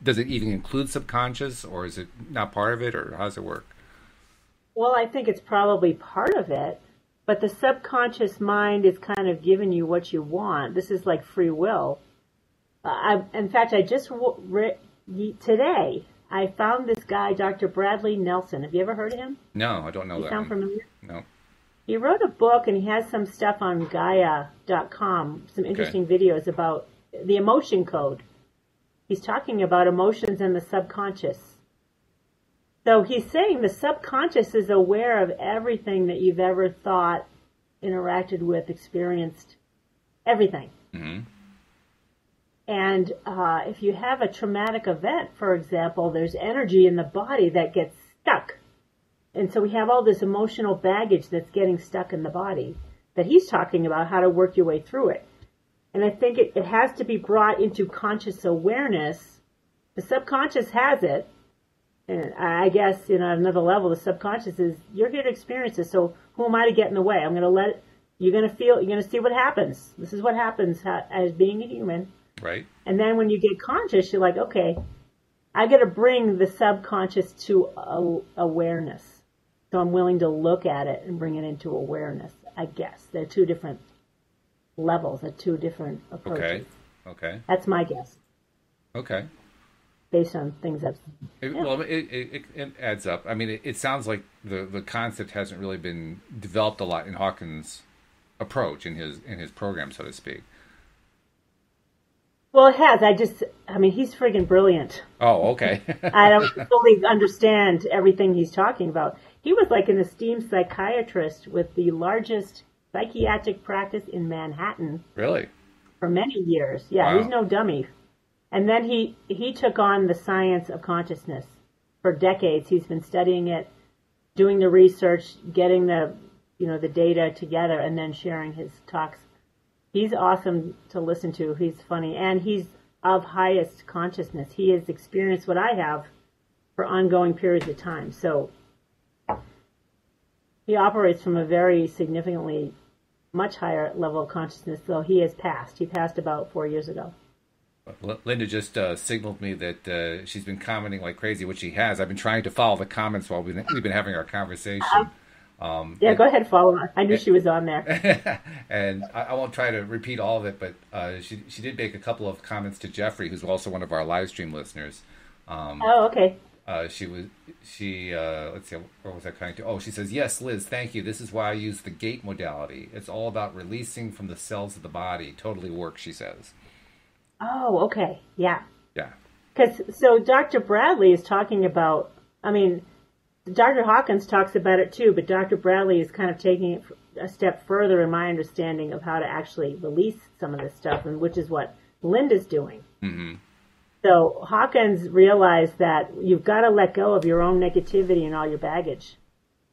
does it even include subconscious, or is it not part of it, or how does it work? Well, I think it's probably part of it, but the subconscious mind is kind of giving you what you want. This is like free will. In fact, I just today I found this guy, Dr. Bradley Nelson. Have you ever heard of him? No, I don't know that. You sound familiar? No. He wrote a book, and he has some stuff on Gaia.com, some interesting videos about the emotion code. He's talking about emotions and the subconscious. So he's saying the subconscious is aware of everything that you've ever thought, interacted with, experienced, everything. Mm-hmm. And if you have a traumatic event, for example, there's energy in the body that gets stuck. And so we have all this emotional baggage that's getting stuck in the body that he's talking about, how to work your way through it. And I think it has to be brought into conscious awareness. The subconscious has it. And I guess, at another level, the subconscious is, you're here to experience this, so who am I to get in the way? I'm going to you're going to see what happens. This is what happens as being a human. Right. And then when you get conscious, you're like, okay, I got to bring the subconscious to awareness. So I'm willing to look at it and bring it into awareness, I guess. They're two different levels, they're two different approaches. Okay. That's my guess. Okay. Based on things I've seen. Well, it adds up. I mean, it sounds like the concept hasn't really been developed a lot in Hawkins' approach, in his program, so to speak. Well, it has. He's friggin' brilliant. Oh, okay. I don't fully understand everything he's talking about. He was like an esteemed psychiatrist with the largest psychiatric practice in Manhattan. Really? For many years. Yeah, wow. He's no dummy. And then he took on the science of consciousness. For decades, he's been studying it, doing the research, getting the data together, and then sharing his talks. He's awesome to listen to. He's funny, and he's of highest consciousness. He has experienced what I have for ongoing periods of time. So he operates from a very significantly much higher level of consciousness, though he has passed. He passed about 4 years ago. Linda just signaled me that she's been commenting like crazy, which she has. I've been trying to follow the comments while we've been having our conversation. Go ahead, follow on. I knew she was on there. And I won't try to repeat all of it, but she did make a couple of comments to Jeffrey, who's also one of our live stream listeners. Okay. Let's see, where was I coming to? Oh, she says, yes, Liz, thank you. This is why I use the gate modality. It's all about releasing from the cells of the body. Totally works, she says. Oh, okay. Yeah. Yeah. So Dr. Bradley is talking about, Dr. Hawkins talks about it too, but Dr. Bradley is kind of taking it a step further in my understanding of how to actually release some of this stuff, and which is what Linda's doing. Mm-hmm. So Hawkins realized that you've got to let go of your own negativity and all your baggage.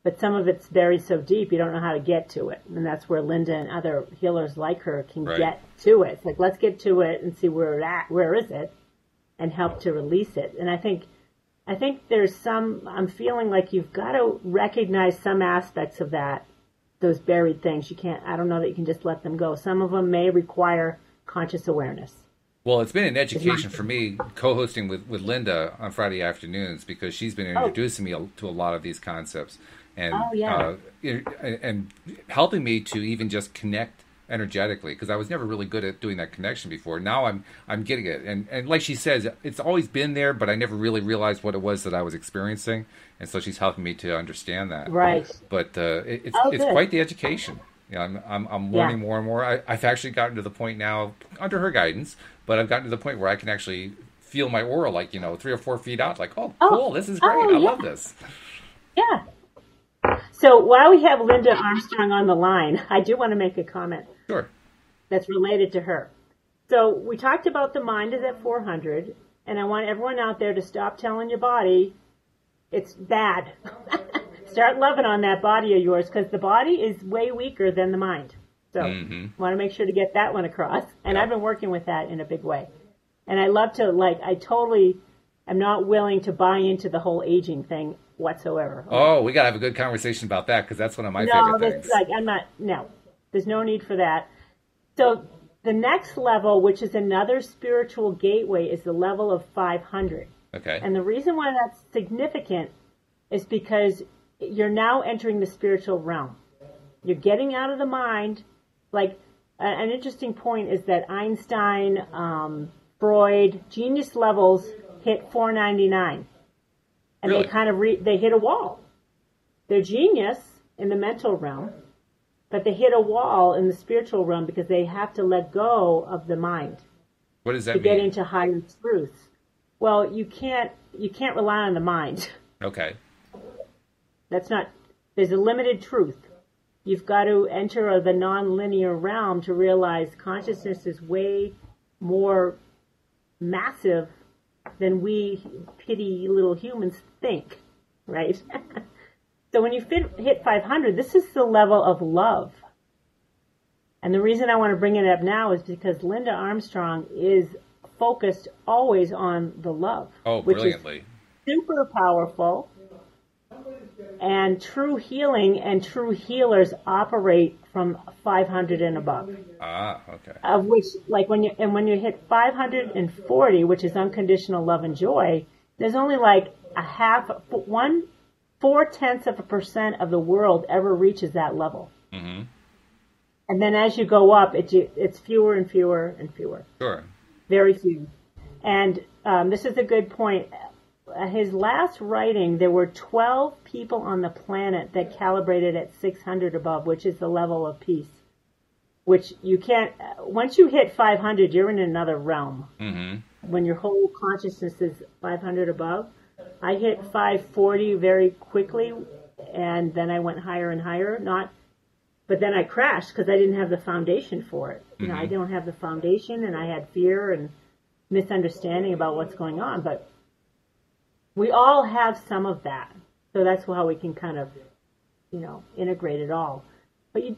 but some of it's buried so deep you don't know how to get to it. And that's where Linda and other healers like her can get to it. It's like, let's get to it and see where where is it, and help to release it. And I think there's I'm feeling like you've got to recognize some aspects of that, those buried things. I don't know that you can just let them go. Some of them may require conscious awareness. Well, it's been an education for me co-hosting with Linda on Friday afternoons, because she's been introducing me to a lot of these concepts and and helping me to even just connect energetically, because I was never really good at doing that connection before. Now I'm getting it, and like she says, it's always been there, but I never really realized what it was that I was experiencing, and so she's helping me to understand that. Right. But it's quite the education. I'm learning more and more. I've actually gotten to the point now, under her guidance, but I've gotten to the point where I can actually feel my aura, like 3 or 4 feet out. Like, cool, this is great. I love this. Yeah. So while we have Linda Armstrong on the line, I do want to make a comment. Sure. That's related to her. So we talked about the mind is at 400, and I want everyone out there to stop telling your body it's bad. Start loving on that body of yours, because the body is way weaker than the mind. So I want to make sure to get that one across. And I've been working with that in a big way. And I love to, I totally am not willing to buy into the whole aging thing whatsoever. Oh, we got to have a good conversation about that, because that's one of my favorite things. There's no need for that. So the next level, which is another spiritual gateway, is the level of 500. Okay. And the reason why that's significant is because you're now entering the spiritual realm. You're getting out of the mind. Like, an interesting point is that Einstein, Freud, genius levels hit 499. And really? They kind of they hit a wall. They're genius in the mental realm, but they hit a wall in the spiritual realm because they have to let go of the mind. What does that to mean? Get into higher truths. Well, you can't rely on the mind. Okay. There's a limited truth. You've got to enter the non-linear realm to realize consciousness is way more massive than we petty little humans think, right? So when you hit 500, this is the level of love. And the reason I want to bring it up now is because Linda Armstrong is focused always on the love. Oh, brilliantly. Which is super powerful. And true healing and true healers operate from 500 and above. Ah, okay. Of which, when you hit 540, which is unconditional love and joy, there's only 0.4% of the world ever reaches that level. Mm-hmm. And then as you go up, it's fewer and fewer and fewer. Sure. Very few. And this is a good point. His last writing, there were 12 people on the planet that calibrated at 600 above, which is the level of peace. Which you can't, once you hit 500, you're in another realm. Mm-hmm. When your whole consciousness is 500 above. I hit 540 very quickly, and then I went higher and higher. But then I crashed because I didn't have the foundation for it. Mm-hmm. I don't have the foundation, and I had fear and misunderstanding about what's going on. But we all have some of that, so that's how we can kind of, integrate it all. But you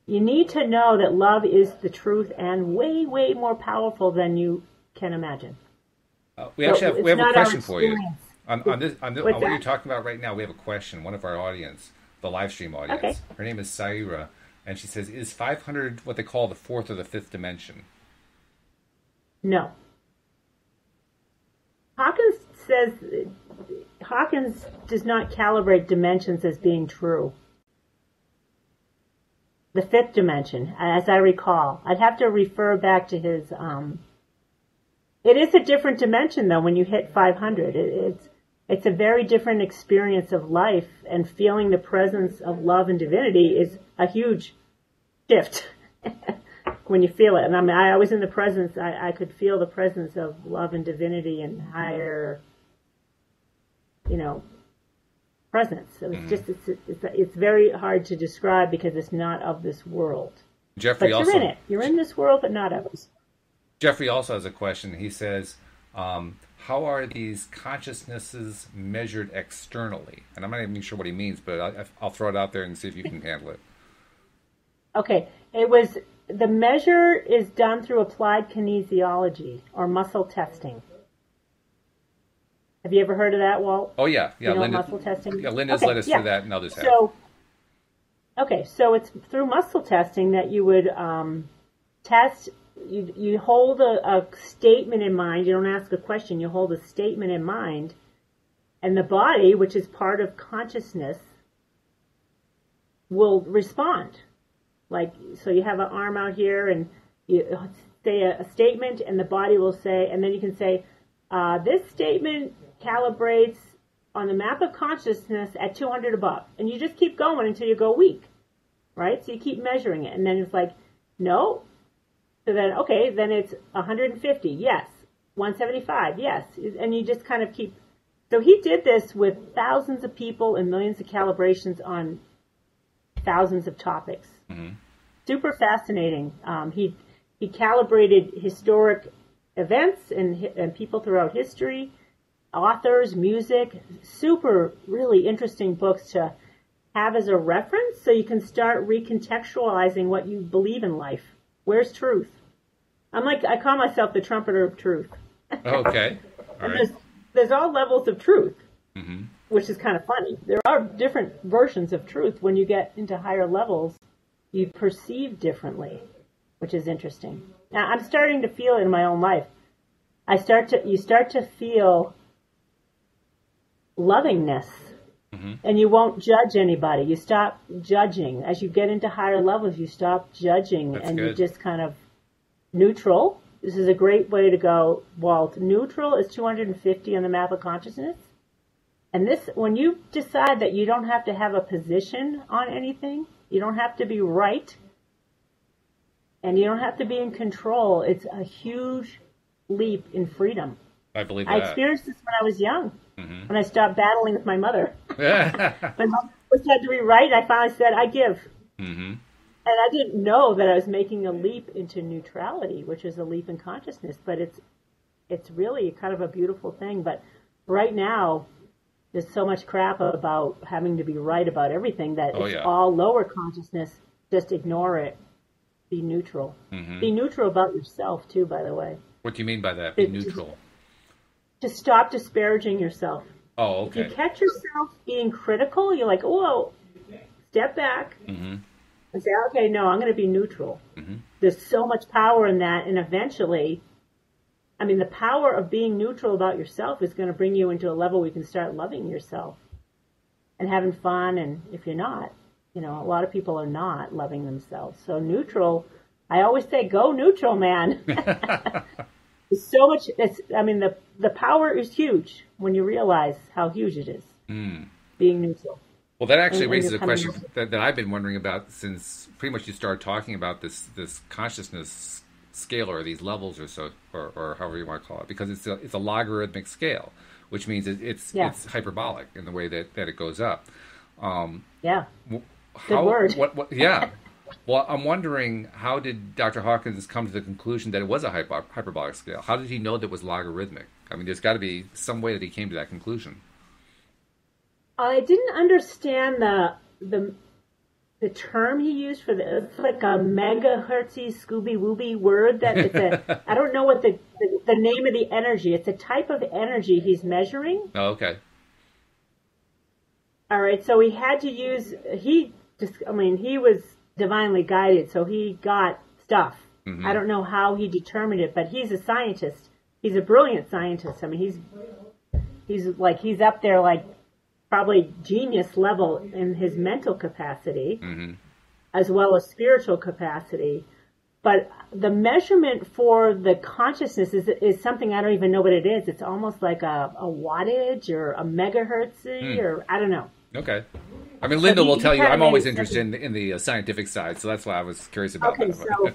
need to know that love is the truth and way, way more powerful than you can imagine. We have a question for you on what you're talking about right now. We have a question. One of our audience, the live stream audience. Okay. Her name is Saira, and she says, "Is 500 what they call the fourth or the fifth dimension?" No. Hawkins does not calibrate dimensions as being true. The fifth dimension, as I recall. I'd have to refer back to his... It is a different dimension, though, when you hit 500. It's a very different experience of life, and feeling the presence of love and divinity is a huge shift. When you feel it. And I was in the presence, I could feel the presence of love and divinity and higher, presence. So it's just, it's very hard to describe because it's not of this world. Jeffrey, but you're in it. You're in this world, but not of us. Jeffrey also has a question. He says, how are these consciousnesses measured externally? And I'm not even sure what he means, but I'll throw it out there and see if you can handle it. Okay, the measure is done through applied kinesiology or muscle testing. Have you ever heard of that, Walt? Oh yeah. You know Linda, muscle testing? Yeah, Linda's led us through that, and others have. So it's through muscle testing that you would test. You hold a statement in mind. You don't ask a question. You hold a statement in mind, and the body, which is part of consciousness, will respond. Like, so you have an arm out here, and you say a statement, and the body will say, and then you can say, this statement calibrates on the map of consciousness at 200 above. And you just keep going until you go weak, right? So you keep measuring it. And then it's like, no. So then, okay, then it's 150, yes. 175, yes. And you just kind of keep. So he did this with thousands of people and millions of calibrations on thousands of topics. Mm-hmm. Super fascinating. He calibrated historic events and people throughout history, authors, music, super, really interesting books to have as a reference so you can start recontextualizing what you believe in life. Where's truth? I call myself the trumpeter of truth. Okay. All right. There's all levels of truth, mm-hmm. which is kind of funny. There are different versions of truth. When you get into higher levels, you perceive differently, which is interesting. Now, I'm starting to feel it in my own life. You start to feel lovingness, mm-hmm. and you won't judge anybody. You stop judging. As you get into higher levels, you stop judging. That's and good. You just kind of neutral. This is a great way to go, Walt. Neutral is 250 on the map of consciousness. And this, when you decide that you don't have to have a position on anything, you don't have to be right, and you don't have to be in control, it's a huge leap in freedom. I believe that. I experienced this when I was young, mm-hmm. when I stopped battling with my mother. My mom always had to be right. I finally said, I give. Mm-hmm. And I didn't know that I was making a leap into neutrality, which is a leap in consciousness. But it's really kind of a beautiful thing. But right now, there's so much crap about having to be right about everything that all lower consciousness. Just ignore it. Be neutral. Mm-hmm. Be neutral about yourself, too, by the way. What do you mean by that? Be neutral? To stop disparaging yourself. Oh, okay. If you catch yourself being critical, you're like, whoa, step back. Mm-hmm. And say, okay, no, I'm going to be neutral. Mm-hmm. There's so much power in that, and eventually, the power of being neutral about yourself is going to bring you into a level where you can start loving yourself and having fun. And if you're not, a lot of people are not loving themselves. So neutral, I always say, go neutral, man. There's so much. The power is huge when you realize how huge it is. Being neutral. Well, that actually raises a question that I've been wondering about since pretty much you started talking about this consciousness scale or these levels or so, or however you want to call it, because it's a logarithmic scale, which means it's hyperbolic in the way that it goes up. Good word. Yeah. Well, I'm wondering, how did Dr. Hawkins come to the conclusion that it was a hyperbolic scale? How did he know that it was logarithmic? There's got to be some way that he came to that conclusion. I didn't understand the term he used for it's like a megahertzy Scooby-Wooby word that I don't know what the name of the energy. It's a type of energy he's measuring. Oh, okay. All right, so he had to use, he was divinely guided, so he got stuff. Mm-hmm. I don't know how he determined it, but he's a scientist. He's a brilliant scientist. He's up there like probably genius level in his mental capacity, mm-hmm. as well as spiritual capacity. But the measurement for the consciousness is something I don't even know what it is. It's almost like a wattage or a megahertz or I don't know. Okay. Linda will tell you I'm always interested in the scientific side, so that's why I was curious about that. So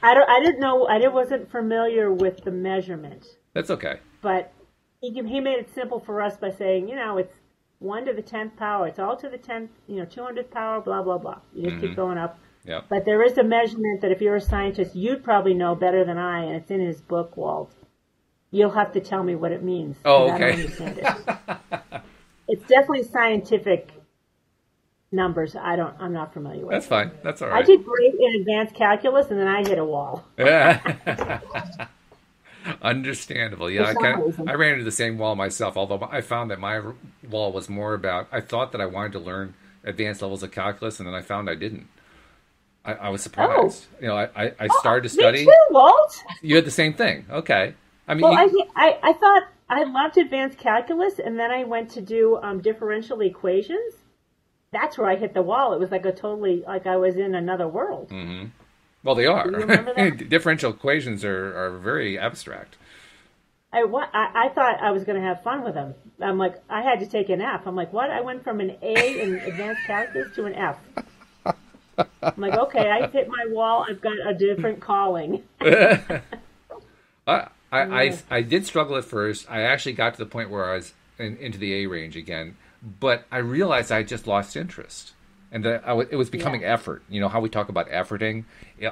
I didn't know. I wasn't familiar with the measurement. That's okay. But he made it simple for us by saying, it's 1 to the 10th power. It's all to the 10th, 200th power, blah, blah, blah. You just mm-hmm. keep going up. Yep. But there is a measurement that if you're a scientist, you'd probably know better than I, and it's in his book, Walt. You'll have to tell me what it means. Oh, I okay. don't understand it. It's definitely scientific numbers. I'm not familiar with. That's fine. That's all right. I did great in advanced calculus, and then I hit a wall. Understandable. Yeah, I ran into the same wall myself, although I found that my wall was more about, I thought that I wanted to learn advanced levels of calculus, and then I found I didn't. I was surprised. Oh. I started to study. Me too, Walt. You had the same thing. Okay. I mean, well, I thought I loved advanced calculus, and then I went to do differential equations. That's where I hit the wall. It was like like I was in another world. Mm-hmm. Well, they are. Do you remember that? Differential equations are very abstract. I thought I was going to have fun with them. I'm like, I had to take an F. I'm like, what? I went from an A in advanced calculus to an F. I'm like, okay, I hit my wall. I've got a different calling. I did struggle at first. I actually got to the point where I was into the A range again, but I realized I just lost interest. And that it was becoming effort. You know how we talk about efforting?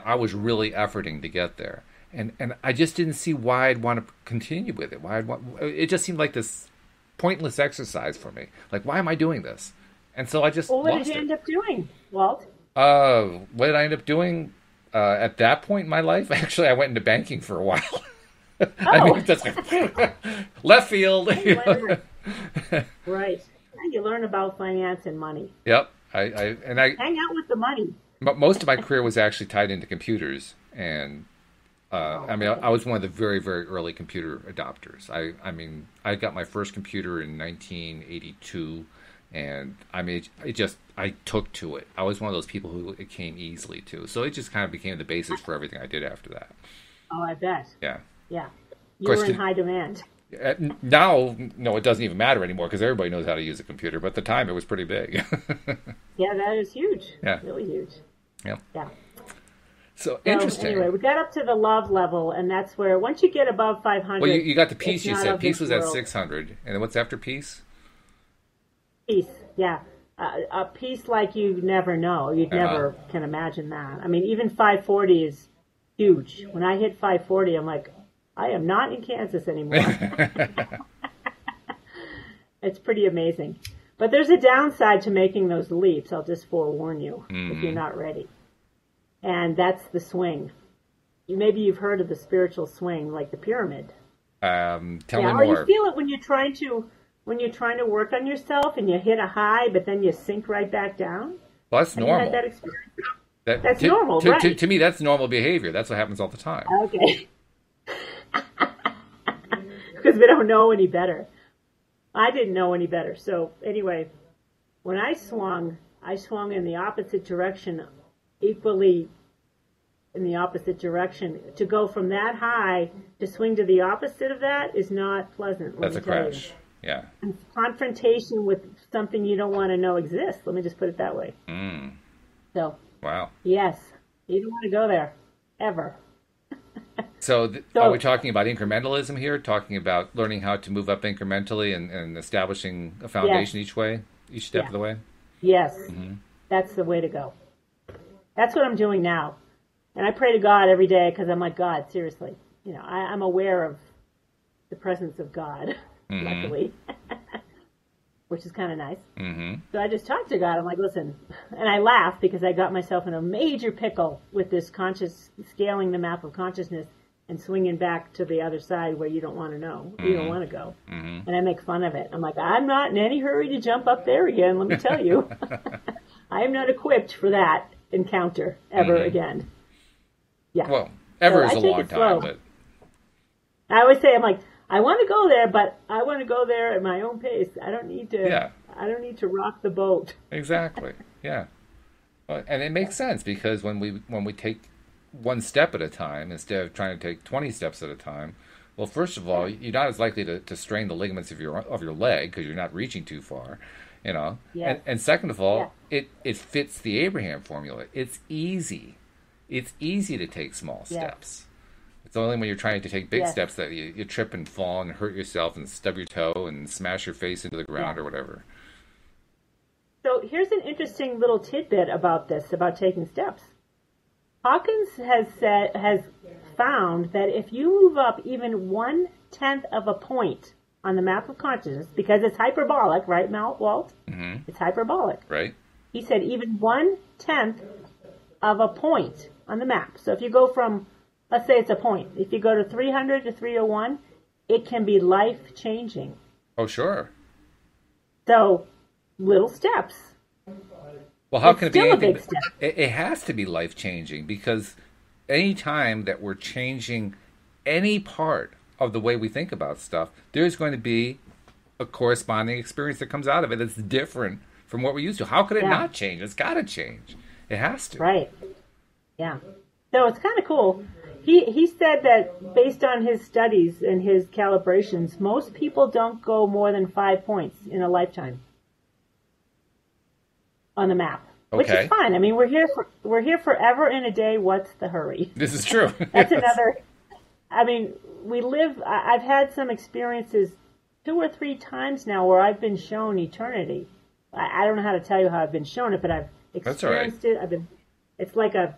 I was really efforting to get there. And I just didn't see why I'd want to continue with it. It just seemed like this pointless exercise for me. Like, why am I doing this? And so I just lost it. What did you end up doing, Walt? What did I end up doing at that point in my life? Actually, I went into banking for a while. Oh. I mean, that's left field. Right. You learn about finance and money. Yep. I hang out with the money. Most of my career was actually tied into computers, and I was one of the very, very early computer adopters. I got my first computer in 1982, and I took to it. I was one of those people who it came easily to, so it just kind of became the basis for everything I did after that. Oh, I bet. Yeah. Yeah. You were in high demand. Now, no, it doesn't even matter anymore because everybody knows how to use a computer. But at the time, it was pretty big. Yeah, that is huge. Yeah. Really huge. Yeah. Yeah. So interesting. Anyway, we got up to the love level, and that's where once you get above 500. Well, you got the peace. You said peace was world. at 600, and then what's after peace? Peace. Yeah. A peace like you never know. You'd never can imagine that. I mean, even 540 is huge. When I hit 540, I'm like, I am not in Kansas anymore. It's pretty amazing. But there's a downside to making those leaps. I'll just forewarn you if you're not ready. And that's the swing. Maybe you've heard of the spiritual swing, like the pyramid. Tell me or more. You feel it when you're trying to work on yourself and you hit a high, but then you sink right back down. Well, that's normal. You had that experience? That's normal, right? To me, that's normal behavior. That's what happens all the time. Okay. Because we don't know any better. I didn't know any better. So anyway, when I swung in the opposite direction, equally in the opposite direction. To go from that high to swing to the opposite of that is not pleasant. That's a crash. Yeah. And confrontation with something you don't want to know exists. Let me just put it that way. So. Wow. Yes. You don't want to go there. Ever. So are we talking about incrementalism here? Talking about learning how to move up incrementally and establishing a foundation each step of the way? Yes. That's the way to go. That's what I'm doing now. And I pray to God every day because I'm like, God, seriously. You know, I'm aware of the presence of God, luckily, which is kind of nice. So I just talk to God. I'm like, listen, and I laugh because I got myself in a major pickle with this scaling the map of consciousness and swinging back to the other side where you don't want to know, you don't want to go. And I make fun of it. I'm like, I'm not in any hurry to jump up there again, let me tell you. I am not equipped for that encounter ever again. Yeah. Well, ever is a long time, but I always say, I'm like, I want to go there, but I want to go there at my own pace. I don't need to. Yeah. I don't need to rock the boat. Exactly. Yeah. And it makes sense because when we take one step at a time instead of trying to take 20 steps at a time, well, first of all, you're not as likely to strain the ligaments of your leg because you're not reaching too far, you know. Yes. And second of all, it fits the Abraham formula. It's easy. It's easy to take small steps. It's only when you're trying to take big steps that you trip and fall and hurt yourself and stub your toe and smash your face into the ground or whatever. So here's an interesting little tidbit about this, about taking steps. Hawkins has found that if you move up even 1 1/10 of a point on the map of consciousness, because it's hyperbolic, right, Walt? Mm-hmm. It's hyperbolic. Right. He said even 1/10 of a point on the map. So if you go from, let's say it's a point, if you go to 300 to 301, it can be life-changing. Oh, sure. So, little steps. Well, how can it be still a anything? big step. It has to be life-changing, because any time that we're changing any part of the way we think about stuff, there's going to be a corresponding experience that comes out of it that's different from what we're used to. How could it not change? It's got to change. It has to. Right. Yeah. So it's kind of cool. He said that based on his studies and his calibrations, most people don't go more than 5 points in a lifetime on the map, which is fine. I mean, we're here forever and a day. What's the hurry? This is true. That's another. I mean, I've had some experiences 2 or 3 times now where I've been shown eternity. I don't know how to tell you how I've been shown it, but I've experienced it. It's like a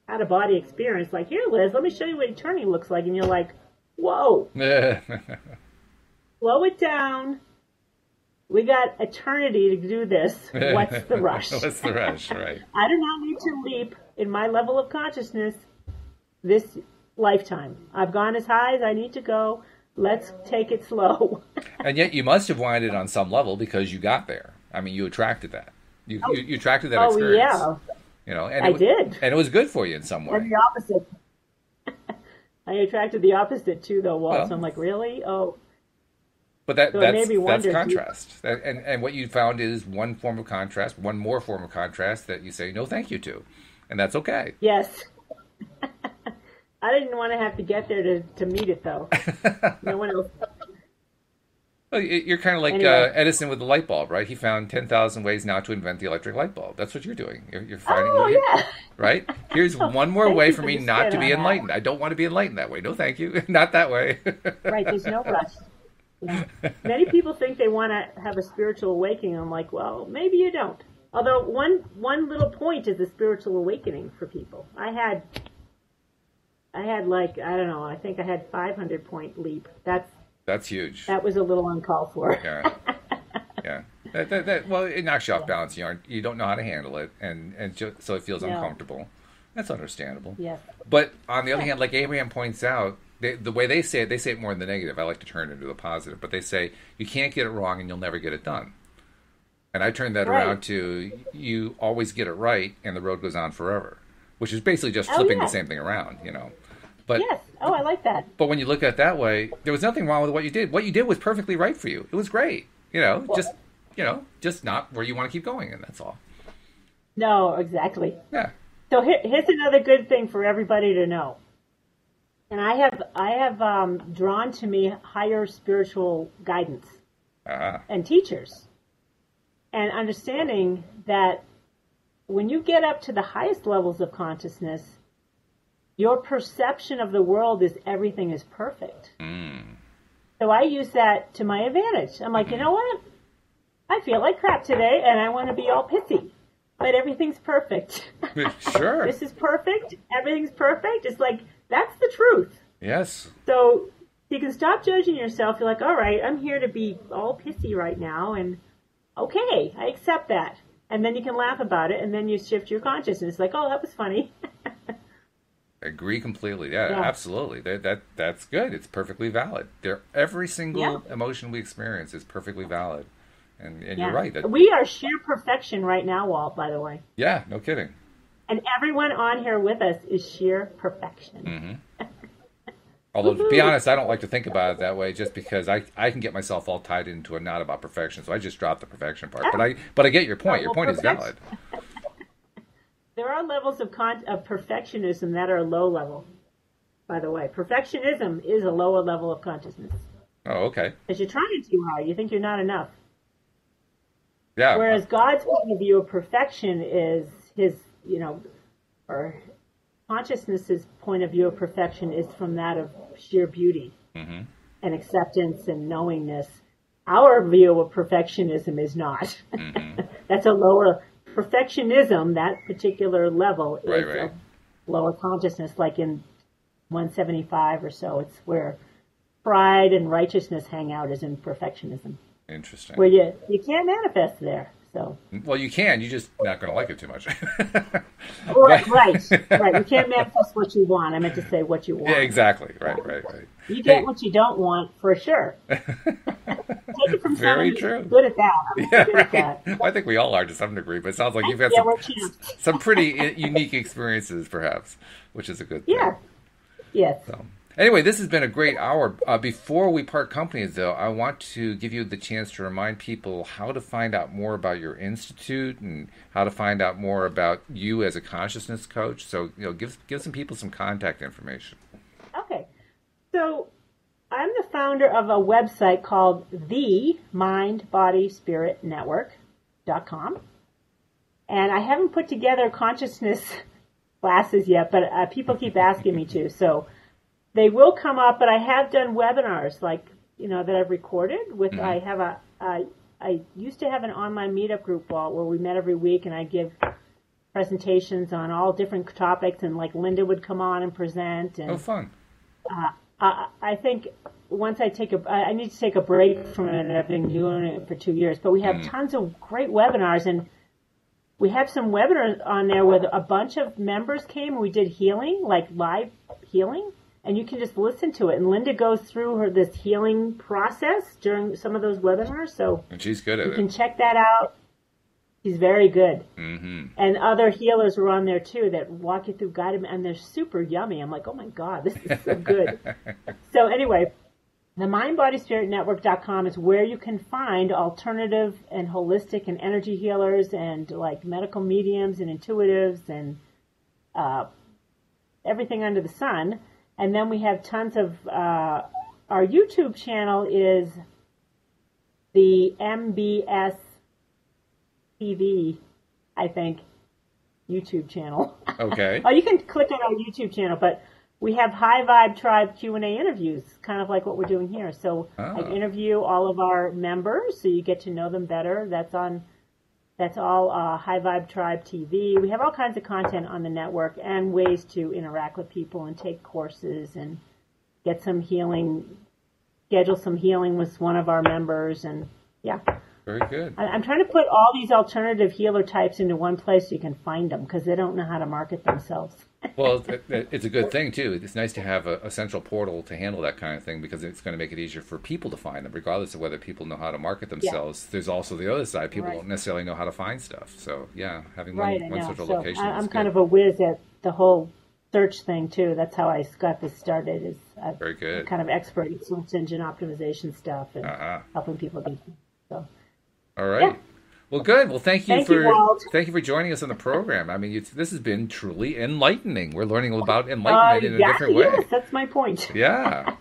out-of-body experience. Like, here, Liz, let me show you what eternity looks like. And you're like, whoa. Slow it down. We got eternity to do this. What's the rush? What's the rush, right? I do not need to leap in my level of consciousness this lifetime. I've gone as high as I need to go. Let's take it slow. And yet you must have wanted it on some level, because you got there. I mean, you attracted that. You attracted that experience. Oh, yeah. You know, and I did. And it was good for you in some way. And the opposite. I attracted the opposite too, though, Walt. Well, so I'm like, really? Oh. But that's contrast. And what you found is one form of contrast, one more form of contrast that you say no thank you to. And that's okay. Yes. I didn't want to have to get there to meet it, though. No one else. Well, you're kind of like Edison with the light bulb, right? He found 10,000 ways now to invent the electric light bulb. That's what you're doing. You're finding. Oh, yeah. Right? Here's one more way for me not to be enlightened. I don't want to be enlightened that way. No, thank you. Not that way. Right. There's no rush. Yeah. Many people think they want to have a spiritual awakening. I'm like, well, maybe you don't. Although one little point is a spiritual awakening for people. I had like, I don't know, I think I had 500 point leap. That's huge. That was a little uncalled for. Yeah. Yeah. Well, it knocks you off balance. You don't know how to handle it, and so it feels uncomfortable. That's understandable. Yes. But on the other hand, like Abraham points out, the way they say it more in the negative. I like to turn it into the positive. But they say you can't get it wrong and you'll never get it done. And I turn that around to you always get it right and the road goes on forever, which is basically just flipping the same thing around, you know. But, yes. Oh, I like that. But when you look at it that way, there was nothing wrong with what you did. What you did was perfectly right for you. It was great. Just not where you want to keep going, and that's all. No, exactly. Yeah. So here's another good thing for everybody to know. And I have drawn to me higher spiritual guidance and teachers, and understanding that when you get up to the highest levels of consciousness, your perception of the world is everything is perfect. So I use that to my advantage. I'm like, you know what? I feel like crap today, and I want to be all pissy. But everything's perfect. Sure. This is perfect. Everything's perfect. It's like, that's the truth. Yes. So you can stop judging yourself. You're like, all right, I'm here to be all pissy right now, and okay, I accept that. And then you can laugh about it, and then you shift your consciousness. Like, oh, that was funny. Agree completely. Yeah, absolutely. That's good. It's perfectly valid. Every single emotion we experience is perfectly valid. And you're right. We are sheer perfection right now, Walt, by the way. Yeah, no kidding. And everyone on here with us is sheer perfection. Mm-hmm. Although, to be honest, I don't like to think about it that way, just because I can get myself all tied into a knot about perfection. So I just drop the perfection part. But I get your point. Your point is valid. There are levels of perfectionism that are low level, by the way. Perfectionism is a lower level of consciousness. Oh, okay. Because you're trying too hard. You think you're not enough. Yeah. Whereas God's point of view of perfection is his, or consciousness's point of view of perfection is from that of sheer beauty and acceptance and knowingness. Our view of perfectionism is not. That's a lower... Perfectionism, that particular level, is a lower consciousness, like in 175 or so. It's where pride and righteousness hang out is in perfectionism. Interesting. Where you can't manifest there. So. Well, you can. You're just not going to like it too much. Right. You can't manifest what you want. I meant to say what you want. Yeah, exactly. Right. You get what you don't want for sure. Take it from very someone true. who's good at that. I'm good at that. I think we all are to some degree, but it sounds like you've had some pretty unique experiences, perhaps, which is a good thing. Yeah. Yes. So. Anyway, this has been a great hour. Before we part companies, though, I want to give you the chance to remind people how to find out more about your institute and how to find out more about you as a consciousness coach. So, give some people some contact information. Okay. So, I'm the founder of a website called the mindbodyspiritnetwork.com. And I haven't put together consciousness classes yet, but people keep asking me to. So, they will come up, but I have done webinars that I've recorded with. Mm-hmm. I used to have an online meetup group, Walt, where we met every week, and I give presentations on all different topics, and like Linda would come on and present. And, fun! I think once I need to take a break from it. I've been doing it for 2 years, but we have tons of great webinars, and we have some webinars on there where a bunch of members came and we did healing, like live healing. And you can just listen to it. And Linda goes through this healing process during some of those webinars. And she's good at it. You can check that out. She's very good. Mm-hmm. And other healers are on there, too, that walk you through guided, and they're super yummy. I'm like, oh, my God, this is so good. So anyway, the mindbodyspiritnetwork.com is where you can find alternative and holistic and energy healers and like medical mediums and intuitives and everything under the sun. And then we have tons of, our YouTube channel is the MBS TV, I think, YouTube channel. Okay. You can click on our YouTube channel, but we have High Vibe Tribe Q&A interviews, kind of like what we're doing here. So I interview all of our members, so you get to know them better. That's all High Vibe Tribe TV. We have all kinds of content on the network and ways to interact with people and take courses and get some healing, schedule some healing with one of our members. And yeah. Very good. I'm trying to put all these alternative healer types into one place so you can find them because they don't know how to market themselves. Well, it's a good thing, too. It's nice to have a central portal to handle that kind of thing because it's going to make it easier for people to find them, regardless of whether people know how to market themselves. Yeah. There's also the other side. People don't necessarily know how to find stuff. So, yeah, having one central location is I'm good. kind of a whiz at the whole search thing, too. That's how I got this started. Very good. I'm kind of expert in search engine optimization stuff and helping people get them. So. All right. Yeah. Well, good. Well, thank you for joining us on the program. I mean, this has been truly enlightening. We're learning about enlightenment in a different way. Yes, that's my point. Yeah.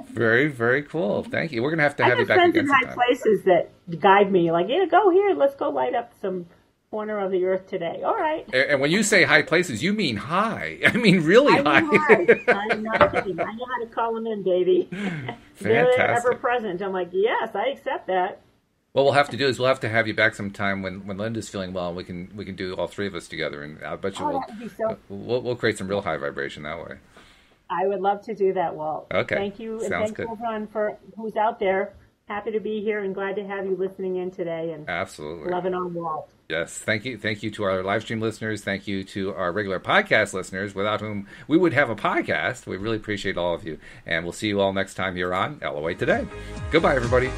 Very, very cool. Thank you. We're going to have you back again sometime. I have friends in high places that guide me, like, go here. Let's go light up some corner of the earth today. All right. And when you say high places, you mean high. I mean really high. I'm not kidding. I know how to call them in, baby. They're ever present. I'm like, yes, I accept that. What we'll have to do is we'll have to have you back sometime when Linda's feeling well, and we can do all three of us together, and I bet you we'll create some real high vibration that way. I would love to do that, Walt. Okay. Thank you, and thanks everyone for who's out there. Happy to be here and glad to have you listening in today. And absolutely loving on Walt. Yes, thank you to our live stream listeners. Thank you to our regular podcast listeners, without whom we would have a podcast. We really appreciate all of you, and we'll see you all next time here on LOA Today. Goodbye, everybody.